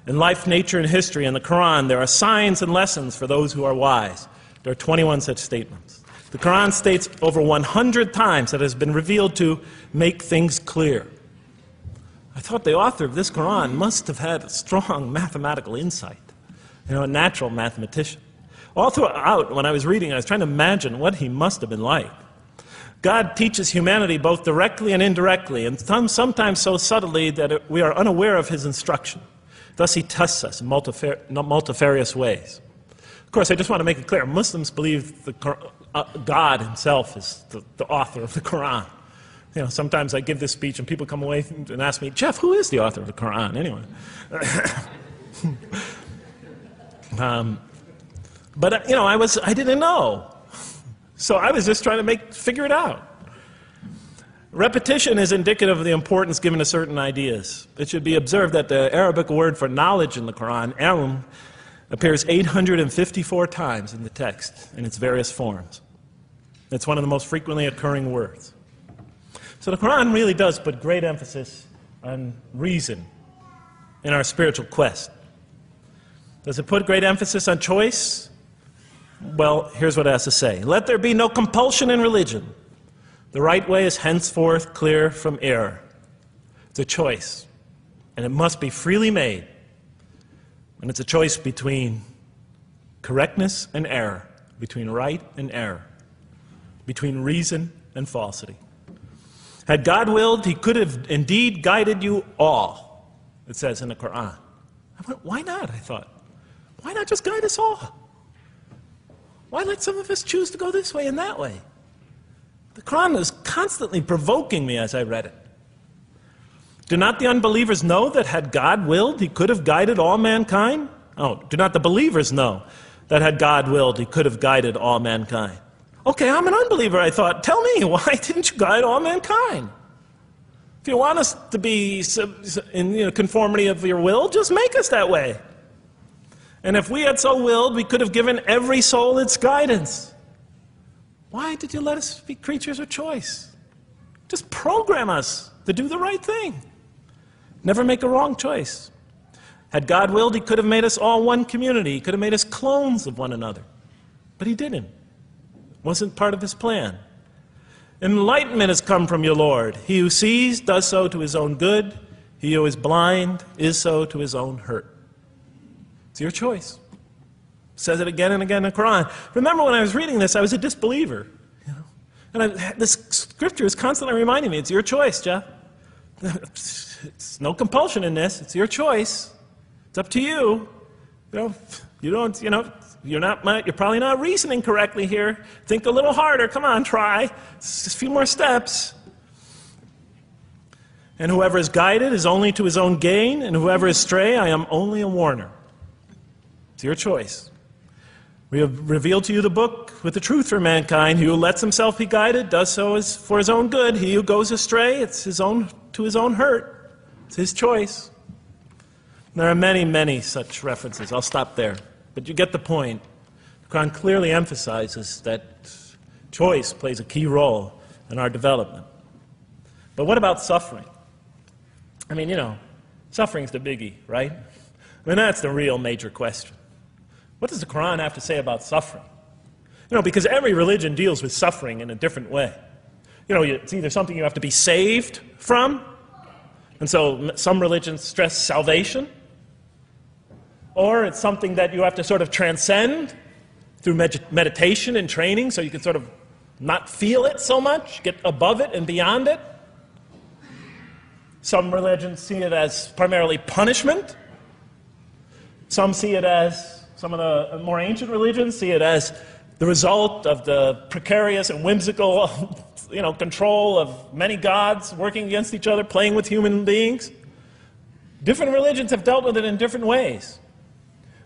In life, nature, and history, in the Quran, there are signs and lessons for those who are wise. There are 21 such statements. The Quran states over 100 times that it has been revealed to make things clear. I thought the author of this Quran must have had a strong mathematical insight, a natural mathematician. All throughout, when I was reading, I was trying to imagine what he must have been like. God teaches humanity both directly and indirectly, and sometimes so subtly that we are unaware of his instruction. Thus he tests us in multifarious ways. Of course, I just want to make it clear, Muslims believe God himself is the author of the Quran. Sometimes I give this speech and people come away and ask me, Jeff, who is the author of the Quran anyway? But I didn't know. So I was just trying to figure it out. Repetition is indicative of the importance given to certain ideas. It should be observed that the Arabic word for knowledge in the Quran, ilm, appears 854 times in the text in its various forms. It's one of the most frequently occurring words. So the Quran really does put great emphasis on reason in our spiritual quest. Does it put great emphasis on choice? Well, here's what it has to say. Let there be no compulsion in religion. The right way is henceforth clear from error. It's a choice, and it must be freely made. And it's a choice between correctness and error, between right and error, between reason and falsity. Had God willed, he could have indeed guided you all, it says in the Quran. I went, why not, I thought. Why not just guide us all? Why let some of us choose to go this way and that way? The Quran was constantly provoking me as I read it. Do not the unbelievers know that had God willed, he could have guided all mankind? Oh, do not the believers know that had God willed, he could have guided all mankind? Okay, I'm an unbeliever, I thought. Tell me, why didn't you guide all mankind? If you want us to be in conformity of your will, just make us that way. And if we had so willed, we could have given every soul its guidance. Why did you let us be creatures of choice? Just program us to do the right thing. Never make a wrong choice. Had God willed, he could have made us all one community. He could have made us clones of one another. But he didn't. It wasn't part of his plan. Enlightenment has come from your Lord. He who sees does so to his own good. He who is blind is so to his own hurt. It's your choice. It says it again and again in the Quran. Remember when I was reading this, I was a disbeliever. And this scripture is constantly reminding me, it's your choice, Jeff. It's no compulsion in this. It's your choice. It's up to you. You're probably not reasoning correctly here. Think a little harder. Come on, try. It's just a few more steps. And whoever is guided is only to his own gain, and whoever is stray, I am only a warner. It's your choice. We have revealed to you the book with the truth for mankind. He who lets himself be guided does so for his own good. He who goes astray, it's to his own hurt. It's his choice. There are many, many such references. I'll stop there. But you get the point. The Quran clearly emphasizes that choice plays a key role in our development. But what about suffering? I mean, suffering's the biggie, right? I mean, that's the real major question. What does the Quran have to say about suffering? Because every religion deals with suffering in a different way. It's either something you have to be saved from, and so some religions stress salvation, or it's something that you have to sort of transcend through meditation and training, so you can sort of not feel it so much, get above it and beyond it. Some religions see it as primarily punishment. Some see it as, some of the more ancient religions see it as the result of the precarious and whimsical, control of many gods working against each other, playing with human beings. Different religions have dealt with it in different ways.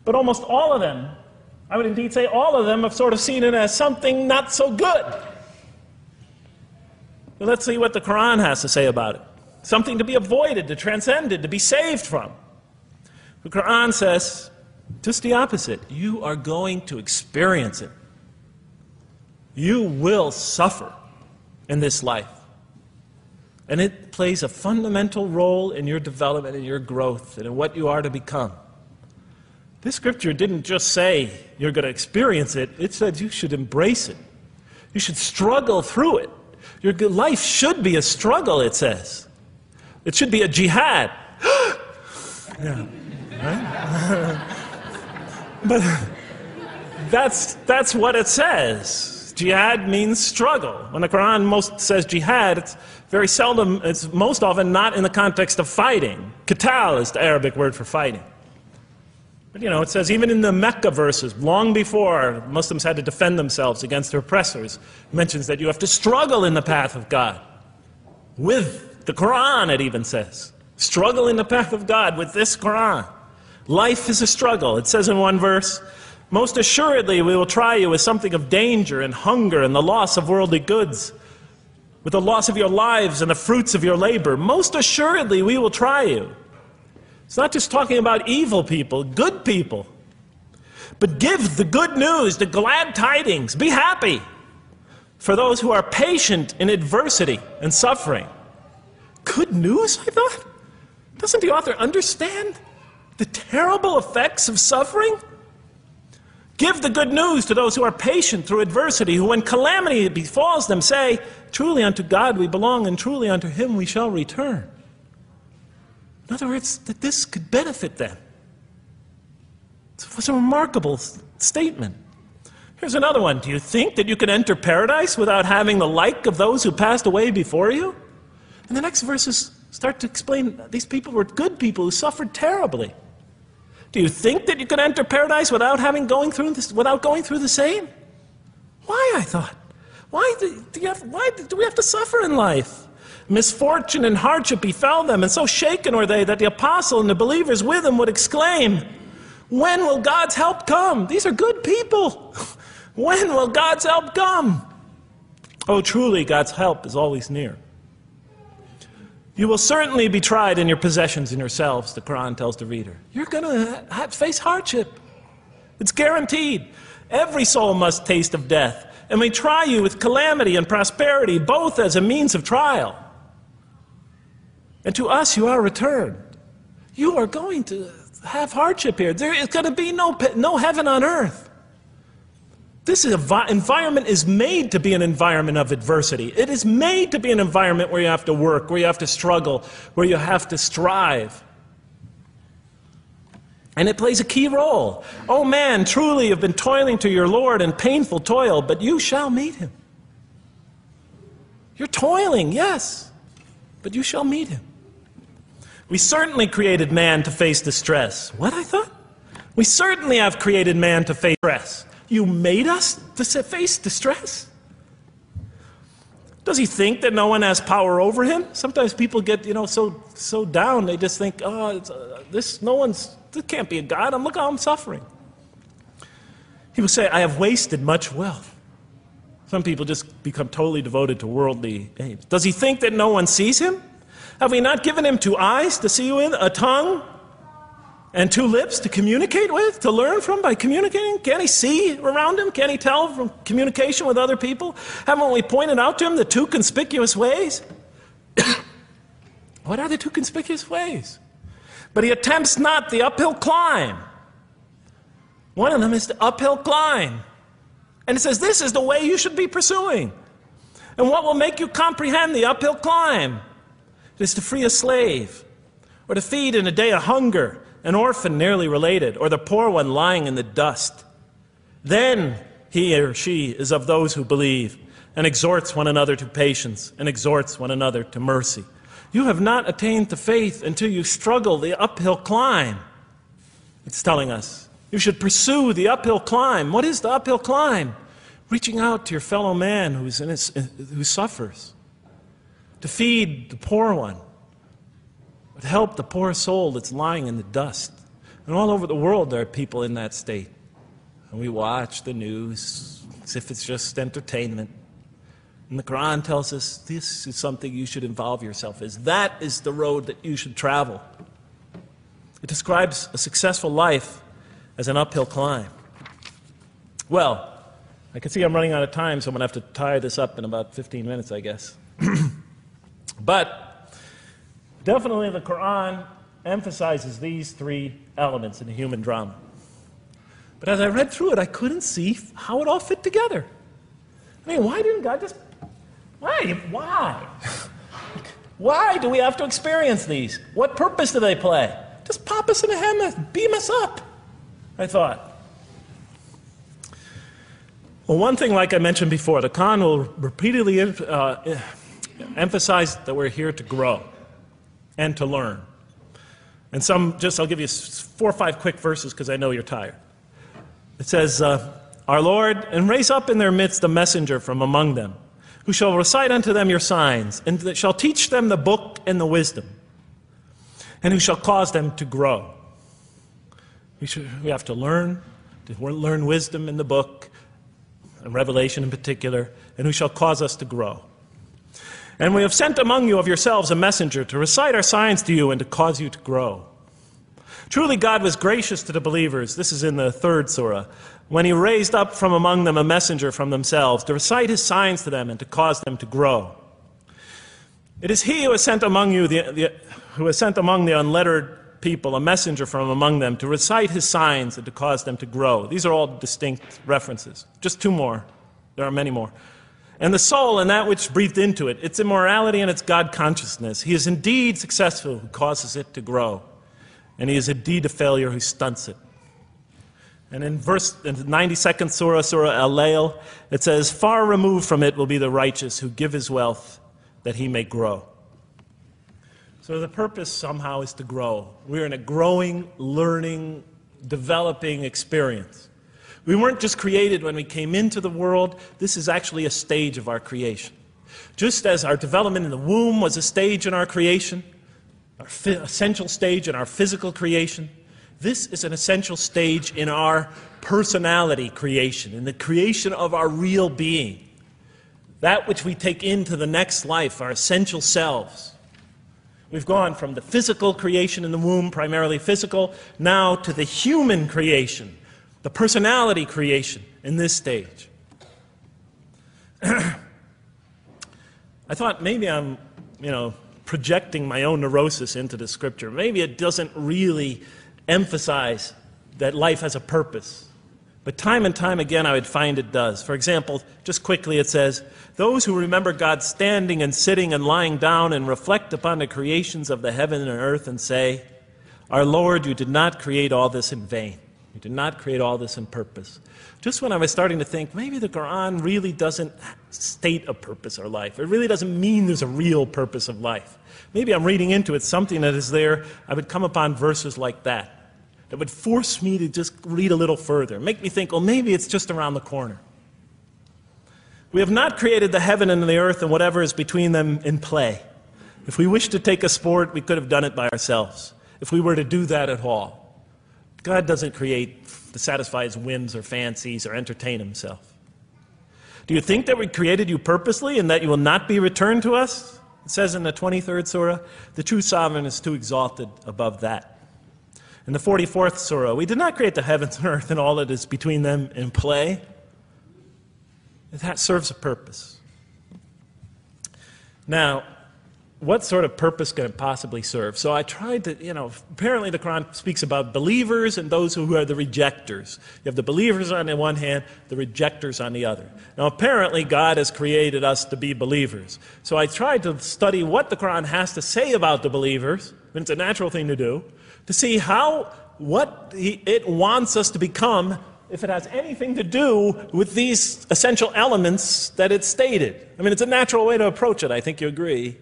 But almost all of them, I would indeed say all of them, have sort of seen it as something not so good. But let's see what the Quran has to say about it. Something to be avoided, to transcended, to be saved from. The Quran says just the opposite. You are going to experience it. You will suffer in this life. And it plays a fundamental role in your development and your growth and in what you are to become. This scripture didn't just say you're going to experience it. It said you should embrace it. You should struggle through it. Your life should be a struggle, it says. It should be a jihad. Yeah, right? But that's what it says. Jihad means struggle. When the Quran most says jihad, it's very seldom, it's most often not in the context of fighting. Qital is the Arabic word for fighting. But you know, it says even in the Mecca verses, long before Muslims had to defend themselves against their oppressors, it mentions that you have to struggle in the path of God. With the Quran, it even says. Struggle in the path of God with this Quran. Life is a struggle. It says in one verse, most assuredly we will try you with something of danger and hunger and the loss of worldly goods, with the loss of your lives and the fruits of your labor. Most assuredly we will try you. It's not just talking about evil people, good people. But give the good news, the glad tidings. Be happy for those who are patient in adversity and suffering. Good news, I thought? Doesn't the author understand the terrible effects of suffering? Give the good news to those who are patient through adversity, who when calamity befalls them say, truly unto God we belong and truly unto Him we shall return. In other words, that this could benefit them. It was a remarkable statement. Here's another one. Do you think that you can enter paradise without having the like of those who passed away before you? And the next verses start to explain these people were good people who suffered terribly. Do you think that you can enter paradise without going through the same? Why, I thought? Why do we have to suffer in life? Misfortune and hardship befell them, and so shaken were they that the apostle and the believers with him would exclaim, when will God's help come? These are good people. When will God's help come? Oh, truly, God's help is always near. You will certainly be tried in your possessions and yourselves, the Quran tells the reader. You're going to face hardship. It's guaranteed. Every soul must taste of death, and we try you with calamity and prosperity, both as a means of trial. And to us you are returned. You are going to have hardship here. There is going to be no heaven on earth. This environment is made to be an environment of adversity. It is made to be an environment where you have to work, where you have to struggle, where you have to strive. And it plays a key role. Oh man, truly you've been toiling to your Lord in painful toil, but you shall meet Him. You're toiling, yes, but you shall meet Him. We certainly created man to face distress. What, I thought? We certainly have created man to face stress. You made us to face distress? Does he think that no one has power over him? Sometimes people get, so down, they just think, this can't be a God, and look how I'm suffering. He will say, I have wasted much wealth. Some people just become totally devoted to worldly aims. Does he think that no one sees him? Have we not given him 2 eyes to see with, a tongue, and 2 lips to communicate with, to learn from by communicating? Can't he see around him? Can't he tell from communication with other people? Haven't we pointed out to him the 2 conspicuous ways? What are the 2 conspicuous ways? But he attempts not the uphill climb. One of them is the uphill climb. And it says this is the way you should be pursuing. And what will make you comprehend the uphill climb? It is to free a slave, or to feed in a day of hunger, an orphan nearly related, or the poor one lying in the dust. Then he or she is of those who believe, and exhorts one another to patience, and exhorts one another to mercy. You have not attained to faith until you struggle the uphill climb. It's telling us. You should pursue the uphill climb. What is the uphill climb? Reaching out to your fellow man who suffers. To feed the poor one. To help the poor soul that's lying in the dust. And all over the world there are people in that state. And we watch the news as if it's just entertainment. And the Quran tells us this is something you should involve yourself in. That is the road that you should travel. It describes a successful life as an uphill climb. Well, I can see I'm running out of time, so I'm going to have to tie this up in about 15 minutes, I guess. But definitely the Quran emphasizes these three elements in the human drama. But as I read through it, I couldn't see how it all fit together. I mean, why didn't God just... Why? Why do we have to experience these? What purpose do they play? Just pop us in a heaven, beam us up, I thought. Well, one thing, like I mentioned before, the Quran will repeatedly emphasize that we're here to grow and to learn. And I'll give you 4 or 5 quick verses because I know you're tired. It says, Our Lord, and raise up in their midst a messenger from among them, who shall recite unto them your signs, and that shall teach them the book and the wisdom, and who shall cause them to grow. We have to learn wisdom in the book, and Revelation in particular, and who shall cause us to grow. And we have sent among you of yourselves a messenger to recite our signs to you and to cause you to grow. Truly God was gracious to the believers, this is in the 3rd surah, when he raised up from among them a messenger from themselves to recite his signs to them and to cause them to grow. It is he who has sent among you who has sent among the unlettered people a messenger from among them to recite his signs and to cause them to grow. These are all distinct references. Just 2 more. There are many more. And the soul and that which breathed into it, its immorality and its God consciousness. He is indeed successful who causes it to grow. And he is indeed a failure who stunts it. And in the 92nd surah, Surah Al-Layl, it says, Far removed from it will be the righteous who give his wealth that he may grow. So the purpose somehow is to grow. We're in a growing, learning, developing experience. We weren't just created when we came into the world. This is actually a stage of our creation. Just as our development in the womb was a stage in our creation, our essential stage in our physical creation, this is an essential stage in our personality creation, in the creation of our real being. That which we take into the next life, our essential selves. We've gone from the physical creation in the womb, primarily physical, now to the human creation, the personality creation in this stage. I thought maybe I'm, projecting my own neurosis into the scripture. Maybe it doesn't really emphasize that life has a purpose. But time and time again I would find it does. For example, just quickly it says, Those who remember God standing and sitting and lying down and reflect upon the creations of the heaven and earth and say, Our Lord, you did not create all this in vain. You did not create all this in purpose. Just when I was starting to think, maybe the Quran really doesn't state a purpose of life. It really doesn't mean there's a real purpose of life. Maybe I'm reading into it something that is there. I would come upon verses like that would force me to just read a little further, make me think, well, maybe it's just around the corner. We have not created the heaven and the earth and whatever is between them in play. If we wished to take a sport, we could have done it by ourselves, if we were to do that at all. God doesn't create to satisfy his whims or fancies or entertain himself. Do you think that we created you purposely and that you will not be returned to us? It says in the 23rd surah, the true sovereign is too exalted above that. In the 44th surah, we did not create the heavens and earth and all that is between them in play. That serves a purpose. Now, what sort of purpose can it possibly serve? So I tried to, apparently the Quran speaks about believers and those who are the rejectors. You have the believers on the one hand, the rejectors on the other. Now apparently God has created us to be believers. So I tried to study what the Quran has to say about the believers, and it's a natural thing to do, to see what it wants us to become, if it has anything to do with these essential elements that it stated. I mean, it's a natural way to approach it. I think you agree.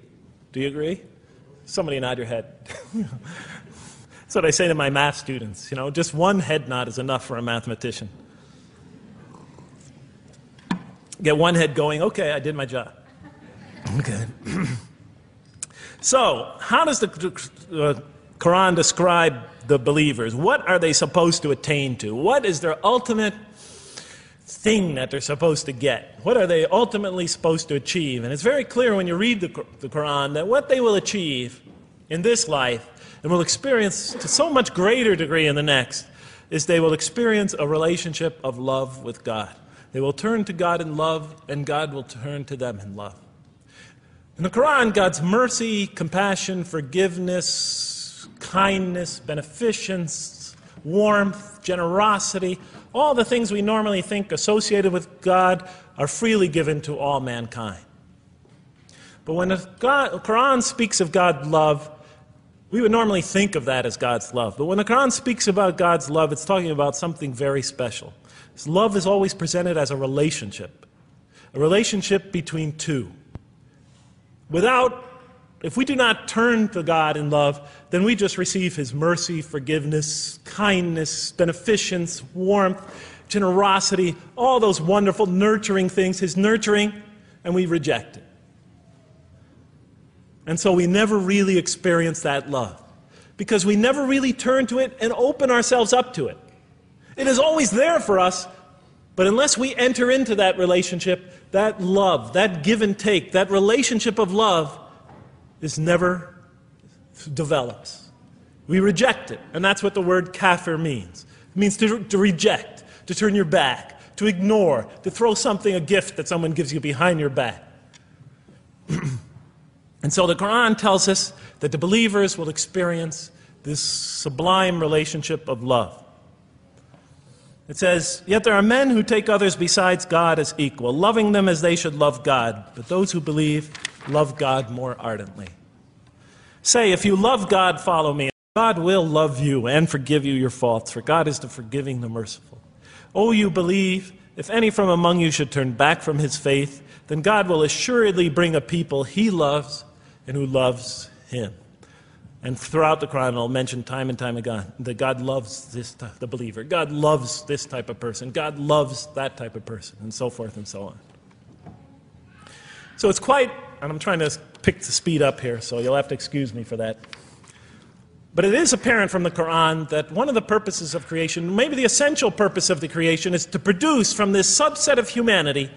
Do you agree? Somebody nod your head. That's what I say to my math students. Just one head nod is enough for a mathematician. Get one head going, okay, I did my job. Okay. So, how does the Quran describe the believers? What are they supposed to attain to? What is their ultimate thing that they're supposed to get? What are they ultimately supposed to achieve? And it's very clear when you read the Quran that what they will achieve in this life and will experience to so much greater degree in the next is they will experience a relationship of love with God. They will turn to God in love and God will turn to them in love. In the Quran, God's mercy, compassion, forgiveness, kindness, beneficence, warmth, generosity, all the things we normally think associated with God are freely given to all mankind. But when the Quran speaks of God's love, we would normally think of that as God's love. But when the Quran speaks about God's love, it's talking about something very special. His love is always presented as a relationship between two. If we do not turn to God in love, then we just receive His mercy, forgiveness, kindness, beneficence, warmth, generosity, all those wonderful nurturing things, His nurturing, and we reject it. And so we never really experience that love, because we never really turn to it and open ourselves up to it. It is always there for us, but unless we enter into that relationship, that love, that give and take, that relationship of love is never develops. We reject it, and that's what the word kafir means. It means to reject, to turn your back, to ignore, to throw something, a gift that someone gives you behind your back. And so the Quran tells us that the believers will experience this sublime relationship of love. It says, "Yet there are men who take others besides God as equal, loving them as they should love God. But those who believe love God more ardently. Say, if you love God, follow me. God will love you and forgive you your faults, for God is the forgiving, the merciful. O you believe, if any from among you should turn back from his faith, then God will assuredly bring a people he loves and who loves him." And throughout the Quran, I'll mention time and time again that God loves the believer. God loves this type of person. God loves that type of person, and so forth and so on. So it's quite, and I'm trying to pick the speed up here, so you'll have to excuse me for that. But it is apparent from the Quran that one of the purposes of creation, maybe the essential purpose of the creation, is to produce from this subset of humanity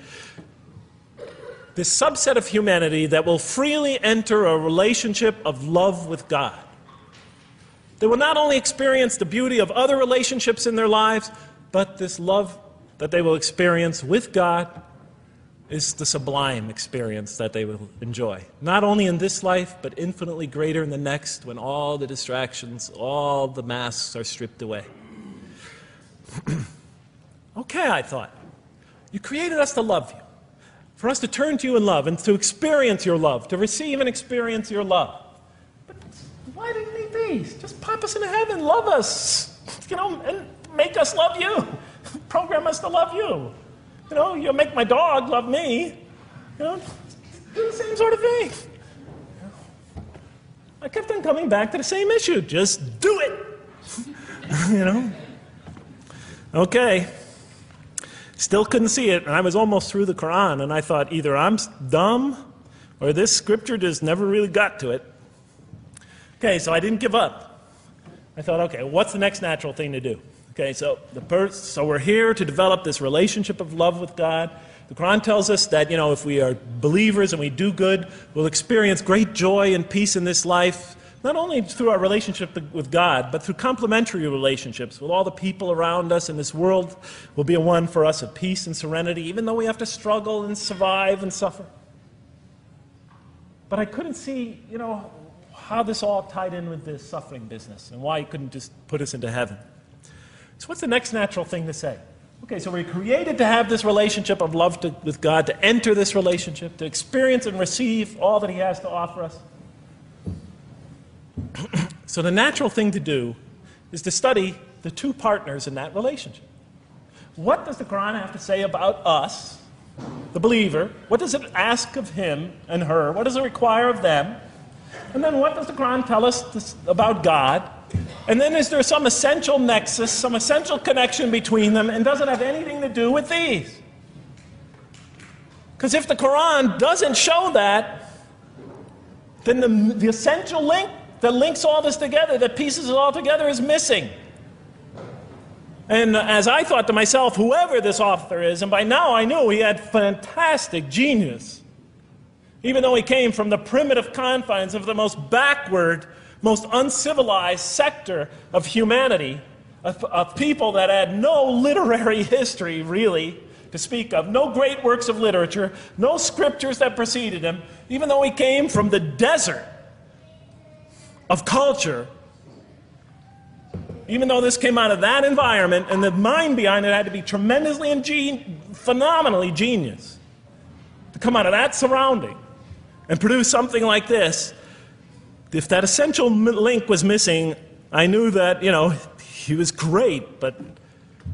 that will freely enter a relationship of love with God. They will not only experience the beauty of other relationships in their lives, but this love that they will experience with God is the sublime experience that they will enjoy. Not only in this life, but infinitely greater in the next, when all the distractions, all the masks are stripped away. Okay, I thought, you created us to love you, for us to turn to you in love and to experience your love, to receive and experience your love. But why do you need these? Just pop us into heaven, love us, and make us love you. Program us to love you. You'll make my dog love me. Do the same sort of thing. I kept on coming back to the same issue. Just do it. Okay. Still couldn't see it, and I was almost through the Quran, and I thought either I'm dumb or this scripture just never really got to it. Okay, so I didn't give up. I thought, okay, what's the next natural thing to do? Okay, so we're here to develop this relationship of love with God. The Quran tells us that, if we are believers and we do good, we'll experience great joy and peace in this life, not only through our relationship with God, but through complementary relationships with all the people around us, and this world will be a one for us of peace and serenity, even though we have to struggle and survive and suffer. But I couldn't see, how this all tied in with this suffering business, and why he couldn't just put us into heaven. So what's the next natural thing to say? Okay, so we're created to have this relationship of love with God, to enter this relationship, to experience and receive all that he has to offer us. So the natural thing to do is to study the two partners in that relationship. What does the Quran have to say about us, the believer? What does it ask of him and her? What does it require of them? And then what does the Quran tell us about God? And then is there some essential nexus, some essential connection between them, and does it have anything to do with these? Because if the Quran doesn't show that, then the essential link that links all this together, that pieces it all together, is missing. And as I thought to myself, whoever this author is, and by now I knew he had fantastic genius, even though he came from the primitive confines of the most backward, most uncivilized sector of humanity, of people that had no literary history, really, to speak of, no great works of literature, no scriptures that preceded him, even though he came from the desert of culture, even though this came out of that environment, and the mind behind it had to be tremendously and phenomenally genius to come out of that surrounding and produce something like this. If that essential link was missing, I knew that, he was great, but,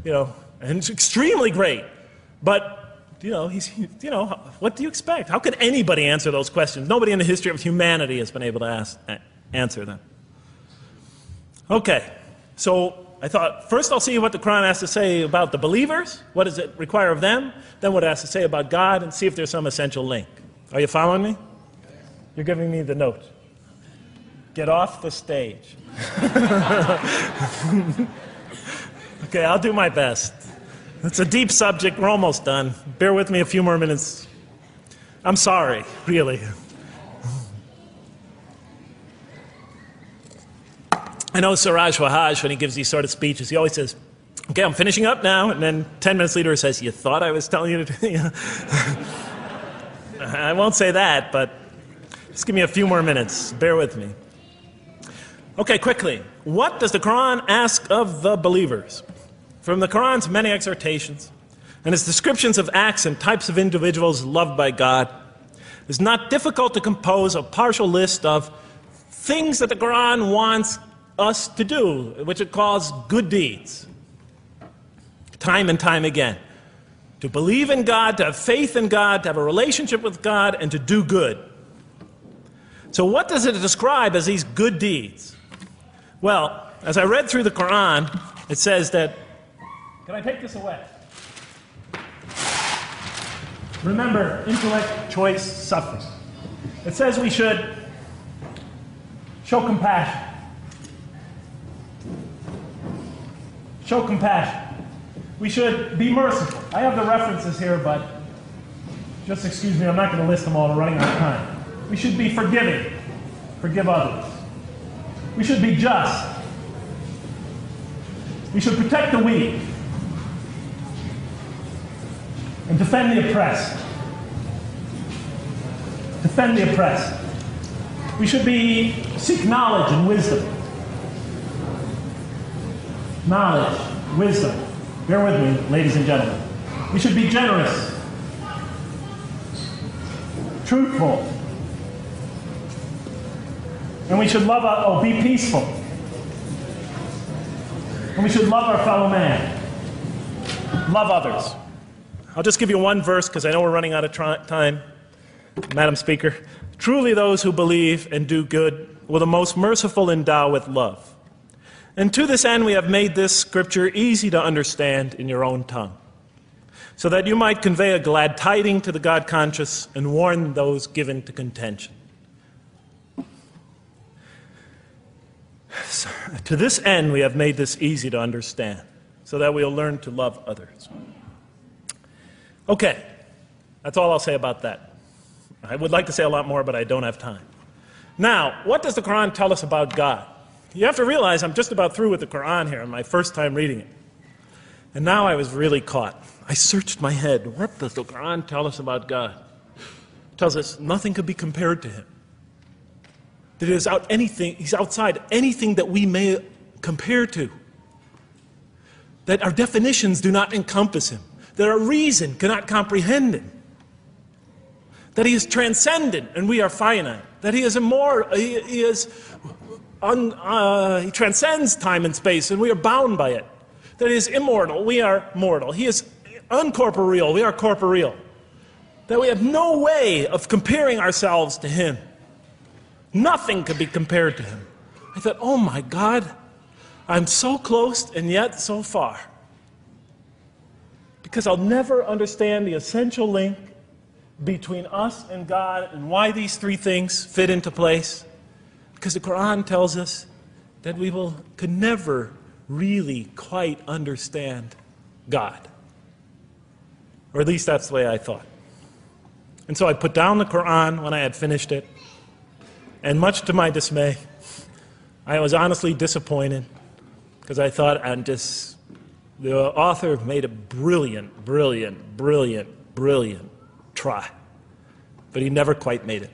and extremely great. But, what do you expect? How could anybody answer those questions? Nobody in the history of humanity has been able to answer them. Okay, so I thought, first I'll see what the Quran has to say about the believers. What does it require of them? Then what it has to say about God, and see if there's some essential link. Are you following me? You're giving me the note. Get off the stage. Okay, I'll do my best. It's a deep subject. We're almost done. Bear with me a few more minutes. I'm sorry, really. I know Siraj Wahaj, when he gives these sort of speeches, he always says, okay, I'm finishing up now, and then 10 minutes later he says, you thought I was telling you to... I won't say that, but just give me a few more minutes. Bear with me. Okay, quickly. What does the Quran ask of the believers? From the Quran's many exhortations and its descriptions of acts and types of individuals loved by God, it's not difficult to compose a partial list of things that the Quran wants us to do, which it calls good deeds, time and time again. To believe in God, to have faith in God, to have a relationship with God, and to do good. So what does it describe as these good deeds? Well, as I read through the Quran, it says that, can I take this away? Remember, intellect, choice, suffering. It says we should show compassion. Show compassion. We should be merciful. I have the references here, but just excuse me, I'm not going to list them all, we're running out of time. We should be forgiving. Forgive others. We should be just. We should protect the weak and defend the oppressed. Defend the oppressed. We should seek knowledge and wisdom. Knowledge, wisdom. Bear with me, ladies and gentlemen. We should be generous, truthful, and we should be peaceful. And we should love our fellow man. Love others. I'll just give you one verse because I know we're running out of time, Madam Speaker. Truly those who believe and do good will the most merciful endow with love. And to this end we have made this scripture easy to understand in your own tongue, so that you might convey a glad tiding to the God-conscious and warn those given to contention. So, to this end we have made this easy to understand, so that we'll learn to love others. Okay, that's all I'll say about that. I would like to say a lot more, but I don't have time. Now, what does the Quran tell us about God? You have to realize I'm just about through with the Quran here, on my first time reading it. And now I was really caught. I searched my head. What does the Quran tell us about God? It tells us nothing could be compared to him. That he's outside anything that we may compare to. That our definitions do not encompass him. That our reason cannot comprehend him. That he is transcendent and we are finite. That he is immortal. He transcends time and space and we are bound by it. That he is immortal, we are mortal. He is uncorporeal, we are corporeal. That we have no way of comparing ourselves to him. Nothing could be compared to him. I thought, oh my God, I'm so close and yet so far. Because I'll never understand the essential link between us and God and why these three things fit into place. Because the Quran tells us that we could never really quite understand God. Or at least that's the way I thought. And so I put down the Quran when I had finished it. And much to my dismay, I was honestly disappointed because I thought I'm just the author made a brilliant, brilliant, brilliant, brilliant try, but he never quite made it.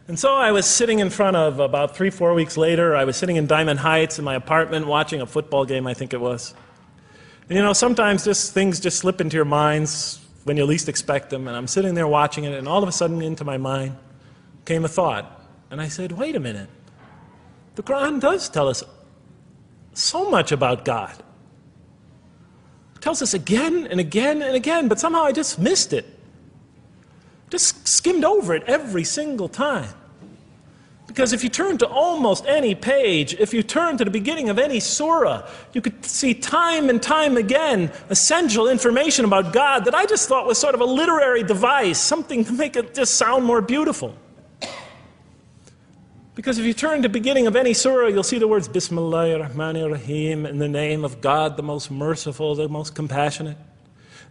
And so I was sitting in front of, about 3-4 weeks later, I was sitting in Diamond Heights in my apartment watching a football game, I think it was. And you know, sometimes things just slip into your minds when you least expect them, and I'm sitting there watching it, and all of a sudden into my mind came a thought. And I said, wait a minute. The Quran does tell us so much about God. It tells us again and again and again, but somehow I just missed it. Just skimmed over it every single time. Because if you turn to almost any page, if you turn to the beginning of any surah, you could see time and time again essential information about God that I just thought was sort of a literary device, something to make it just sound more beautiful. Because if you turn to the beginning of any surah, you'll see the words Bismillahir Rahmanir Rahim, in the name of God, the most merciful, the most compassionate.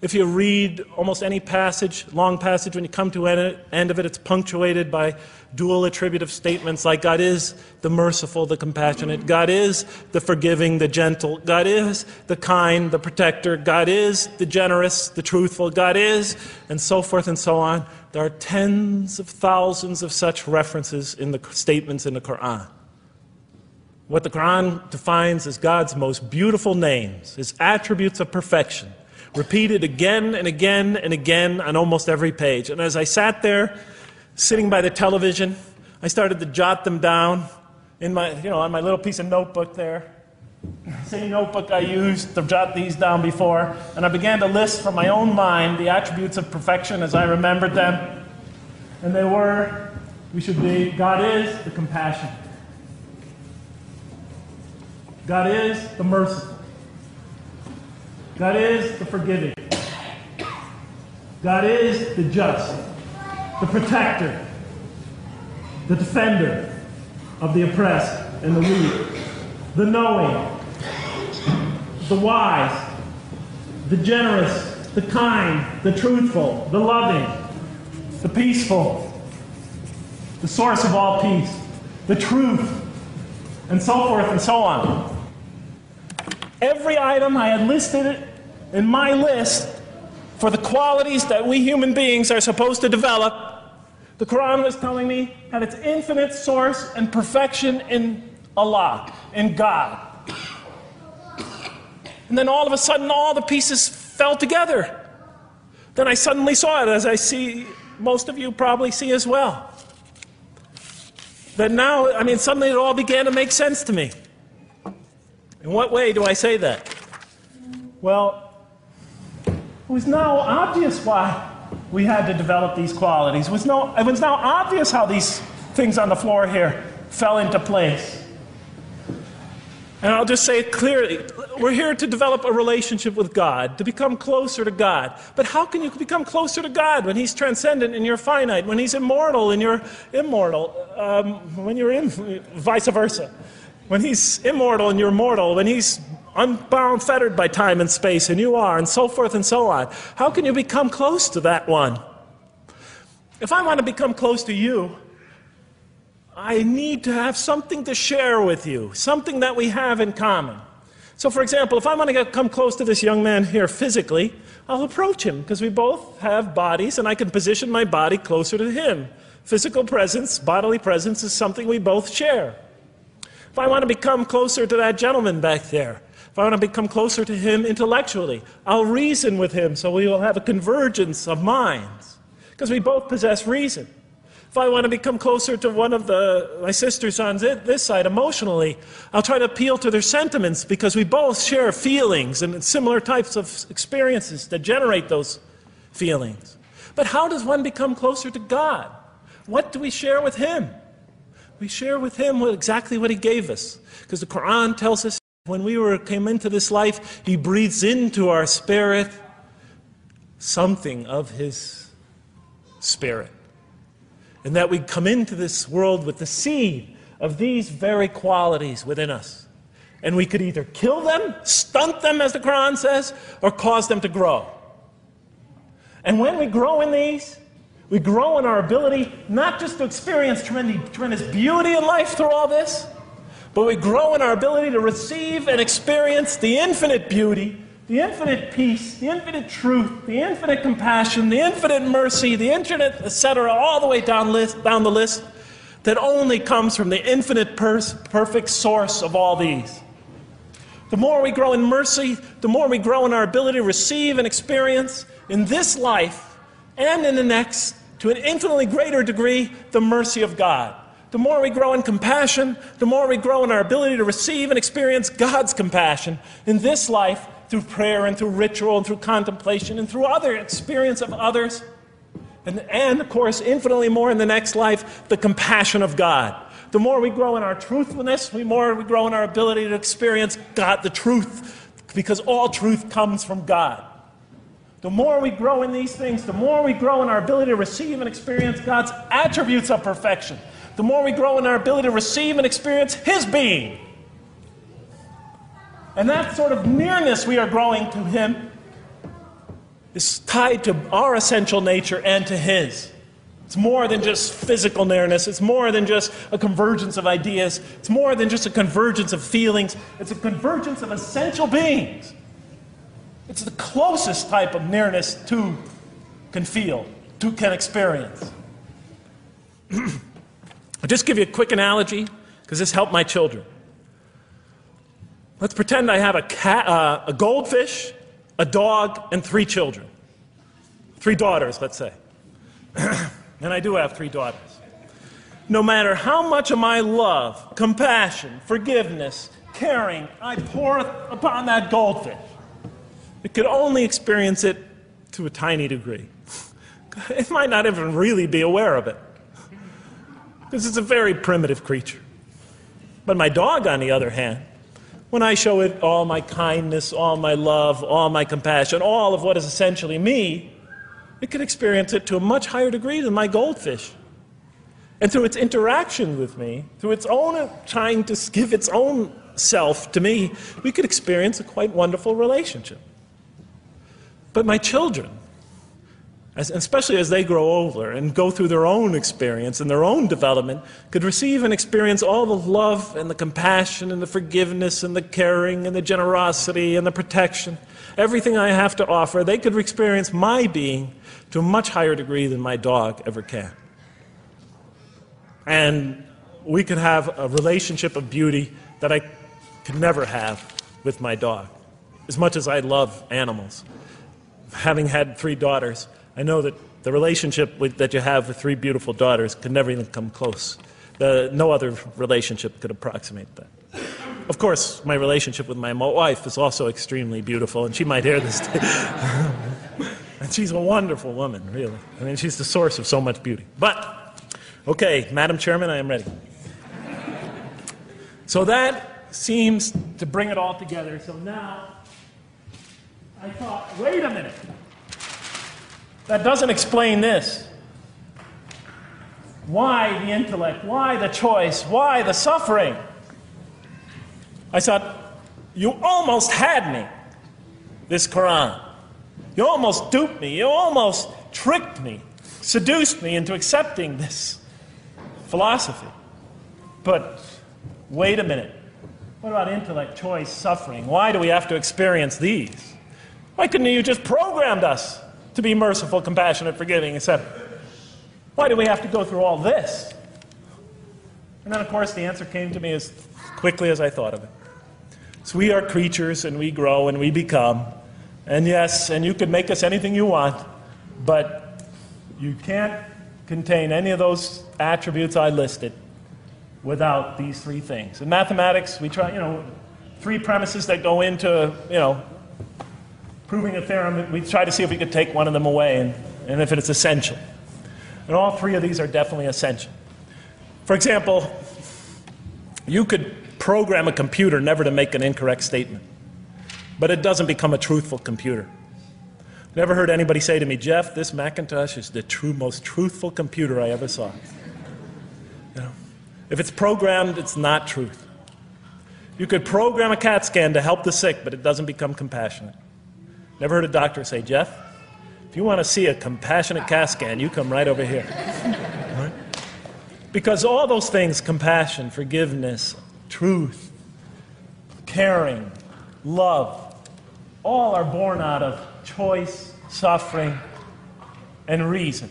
If you read almost any passage, long passage, when you come to the end of it, it's punctuated by dual attributive statements like God is the merciful, the compassionate, God is the forgiving, the gentle, God is the kind, the protector, God is the generous, the truthful, God is, and so forth and so on. There are tens of thousands of such references in the statements in the Quran. What the Quran defines as God's most beautiful names, His attributes of perfection, repeated again and again and again on almost every page. And as I sat there, sitting by the television, I started to jot them down in my, on my little piece of notebook there. Same notebook I used to jot these down before. And I began to list from my own mind the attributes of perfection as I remembered them. And they were, God is the compassionate. God is the merciful. God is the forgiving. God is the just, the protector, the defender of the oppressed and the weak, the knowing, the wise, the generous, the kind, the truthful, the loving, the peaceful, the source of all peace, the truth, and so forth and so on. Every item I had listed in my list for the qualities that we human beings are supposed to develop, the Quran was telling me had its infinite source and perfection in Allah, in God. And then all of a sudden all the pieces fell together. Then I suddenly saw it, as I see most of you probably see as well. That now, suddenly it all began to make sense to me. In what way do I say that? Well, it was now obvious why we had to develop these qualities. It was now obvious how these things on the floor here fell into place. And I'll just say it clearly. We're here to develop a relationship with God, to become closer to God. But how can you become closer to God when He's transcendent and you're finite, when He's immortal and you're immortal, vice versa? When He's immortal and you're mortal, when He's unbound, fettered by time and space, and you are, and so forth and so on. How can you become close to that one? If I want to become close to you, I need to have something to share with you, something that we have in common. So for example, if I want to come close to this young man here physically, I'll approach him, because we both have bodies, and I can position my body closer to him. Physical presence, bodily presence is something we both share. If I want to become closer to that gentleman back there, if I want to become closer to him intellectually, I'll reason with him so we will have a convergence of minds, because we both possess reason. If I want to become closer to one of my sisters on this side emotionally, I'll try to appeal to their sentiments, because we both share feelings and similar types of experiences that generate those feelings. But how does one become closer to God? What do we share with Him? We share with Him exactly what He gave us. Because the Quran tells us when we came into this life, He breathes into our spirit something of His Spirit. And that we come into this world with the seed of these very qualities within us. And we could either kill them, stunt them, as the Quran says, or cause them to grow. And when we grow in these, we grow in our ability not just to experience tremendous beauty in life through all this, but we grow in our ability to receive and experience the infinite beauty, the infinite peace, the infinite truth, the infinite compassion, the infinite mercy, the infinite, etc., all the way down the list, that only comes from the infinite perfect source of all these. The more we grow in mercy, the more we grow in our ability to receive and experience in this life and in the next, to an infinitely greater degree, the mercy of God. The more we grow in compassion, the more we grow in our ability to receive and experience God's compassion in this life through prayer and through ritual and through contemplation and through other experience of others. And of course, infinitely more in the next life, the compassion of God. The more we grow in our truthfulness, the more we grow in our ability to experience God, the truth, because all truth comes from God. The more we grow in these things, the more we grow in our ability to receive and experience God's attributes of perfection. The more we grow in our ability to receive and experience His being. And that sort of nearness we are growing to Him is tied to our essential nature and to His. It's more than just physical nearness. It's more than just a convergence of ideas. It's more than just a convergence of feelings. It's a convergence of essential beings. It's the closest type of nearness two can feel, two can experience. I'll just give you a quick analogy, because this helped my children. Let's pretend I have a goldfish, a dog, and 3 children. 3 daughters, let's say. And I do have 3 daughters. No matter how much of my love, compassion, forgiveness, caring I pour upon that goldfish, it could only experience it to a tiny degree. It might not even really be aware of it, because it's a very primitive creature. But my dog, on the other hand, when I show it all my kindness, all my love, all my compassion, all of what is essentially me, it can experience it to a much higher degree than my goldfish. And through its interaction with me, through its own trying to give its own self to me, we could experience a quite wonderful relationship. But my children, especially as they grow older and go through their own experience and their own development, could receive and experience all the love and the compassion and the forgiveness and the caring and the generosity and the protection, everything I have to offer. They could experience my being to a much higher degree than my dog ever can. And we could have a relationship of beauty that I could never have with my dog. As much as I love animals, having had 3 daughters, I know that the relationship that you have with 3 beautiful daughters could never even come close. No other relationship could approximate that. Of course, my relationship with my wife is also extremely beautiful, and she might hear this today. And she's a wonderful woman, really. I mean, she's the source of so much beauty. But, okay, Madam Chairman, I am ready. So that seems to bring it all together. So now, I thought, wait a minute. That doesn't explain this. Why the intellect? Why the choice? Why the suffering? I thought, you almost had me, this Quran. You almost duped me. You almost tricked me, seduced me into accepting this philosophy. But wait a minute. What about intellect, choice, suffering? Why do we have to experience these? Why couldn't you just programmed us to be merciful, compassionate, forgiving, etc.? Why do we have to go through all this? And then, of course, the answer came to me as quickly as I thought of it. So we are creatures, and we grow, and we become. And yes, and you can make us anything you want, but you can't contain any of those attributes I listed without these 3 things. In mathematics, we try, 3 premises that go into, proving a theorem. We try to see if we could take one of them away, and if it's essential. And all 3 of these are definitely essential. For example, you could program a computer never to make an incorrect statement, but it doesn't become a truthful computer. Never heard anybody say to me, Jeff, this Macintosh is the most truthful computer I ever saw. If it's programmed, it's not truth. You could program a CAT scan to help the sick, but it doesn't become compassionate. Never heard a doctor say, Jeff, if you want to see a compassionate CAT scan, you come right over here. Right? Because all those things, compassion, forgiveness, truth, caring, love, all are born out of choice, suffering, and reason.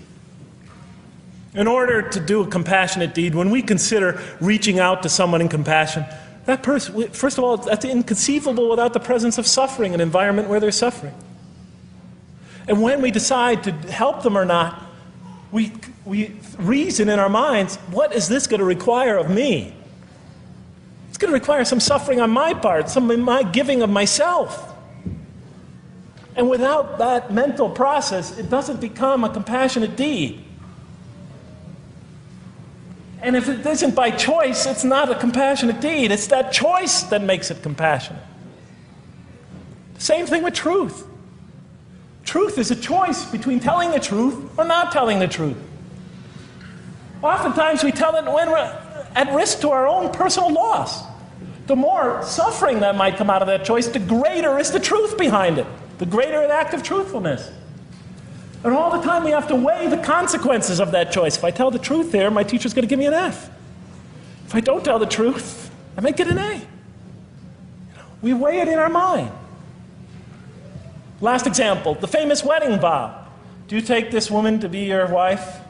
In order to do a compassionate deed, when we consider reaching out to someone in compassion, that person, first of all, that's inconceivable without the presence of suffering, an environment where there's suffering. And when we decide to help them or not, we reason in our minds, what is this going to require of me? It's going to require some suffering on my part, some of my giving of myself. And without that mental process, it doesn't become a compassionate deed. And if it isn't by choice, it's not a compassionate deed. It's that choice that makes it compassionate. Same thing with truth. Truth is a choice between telling the truth or not telling the truth. Oftentimes we tell it when we're at risk to our own personal loss. The more suffering that might come out of that choice, the greater is the truth behind it. The greater an act of truthfulness. And all the time we have to weigh the consequences of that choice. If I tell the truth here, my teacher's going to give me an F. If I don't tell the truth, I might get an A. We weigh it in our mind. Last example, the famous wedding vow. Do you take this woman to be your wife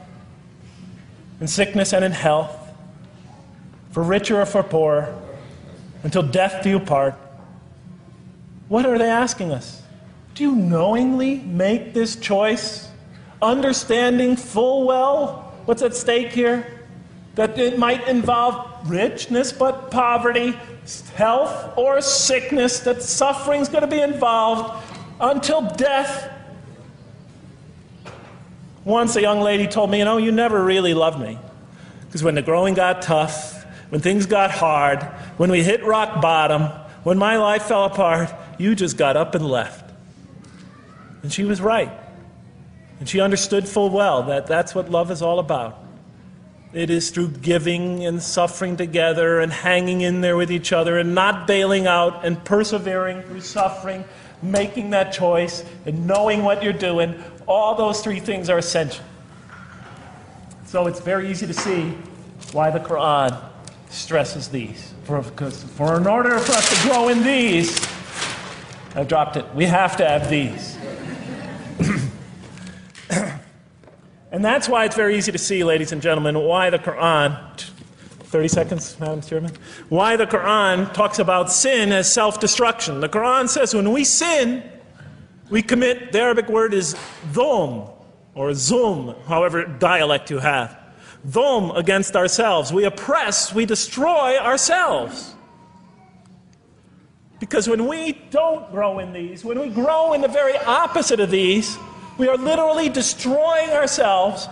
in sickness and in health, for richer or for poorer, until death do you part? What are they asking us? Do you knowingly make this choice, understanding full well what's at stake here? That it might involve richness but poverty, health or sickness, that suffering's going to be involved until death. Once a young lady told me, you never really loved me. Because when the growing got tough, when things got hard, when we hit rock bottom, when my life fell apart, you just got up and left. And she was right. And she understood full well that that's what love is all about. It is through giving and suffering together and hanging in there with each other and not bailing out and persevering through suffering, making that choice and knowing what you're doing. All those three things are essential. So it's very easy to see why the Quran stresses these. For in order for us to grow in these, I've dropped it, we have to have these. And that's why it's very easy to see, ladies and gentlemen, why the Quran, 30 seconds, Madam Chairman, why the Quran talks about sin as self-destruction. The Quran says when we sin, we commit, the Arabic word is dhulm, or zulm, however dialect you have. Dhulm against ourselves. We oppress, we destroy ourselves. Because when we don't grow in these, when we grow in the very opposite of these, we are literally destroying ourselves.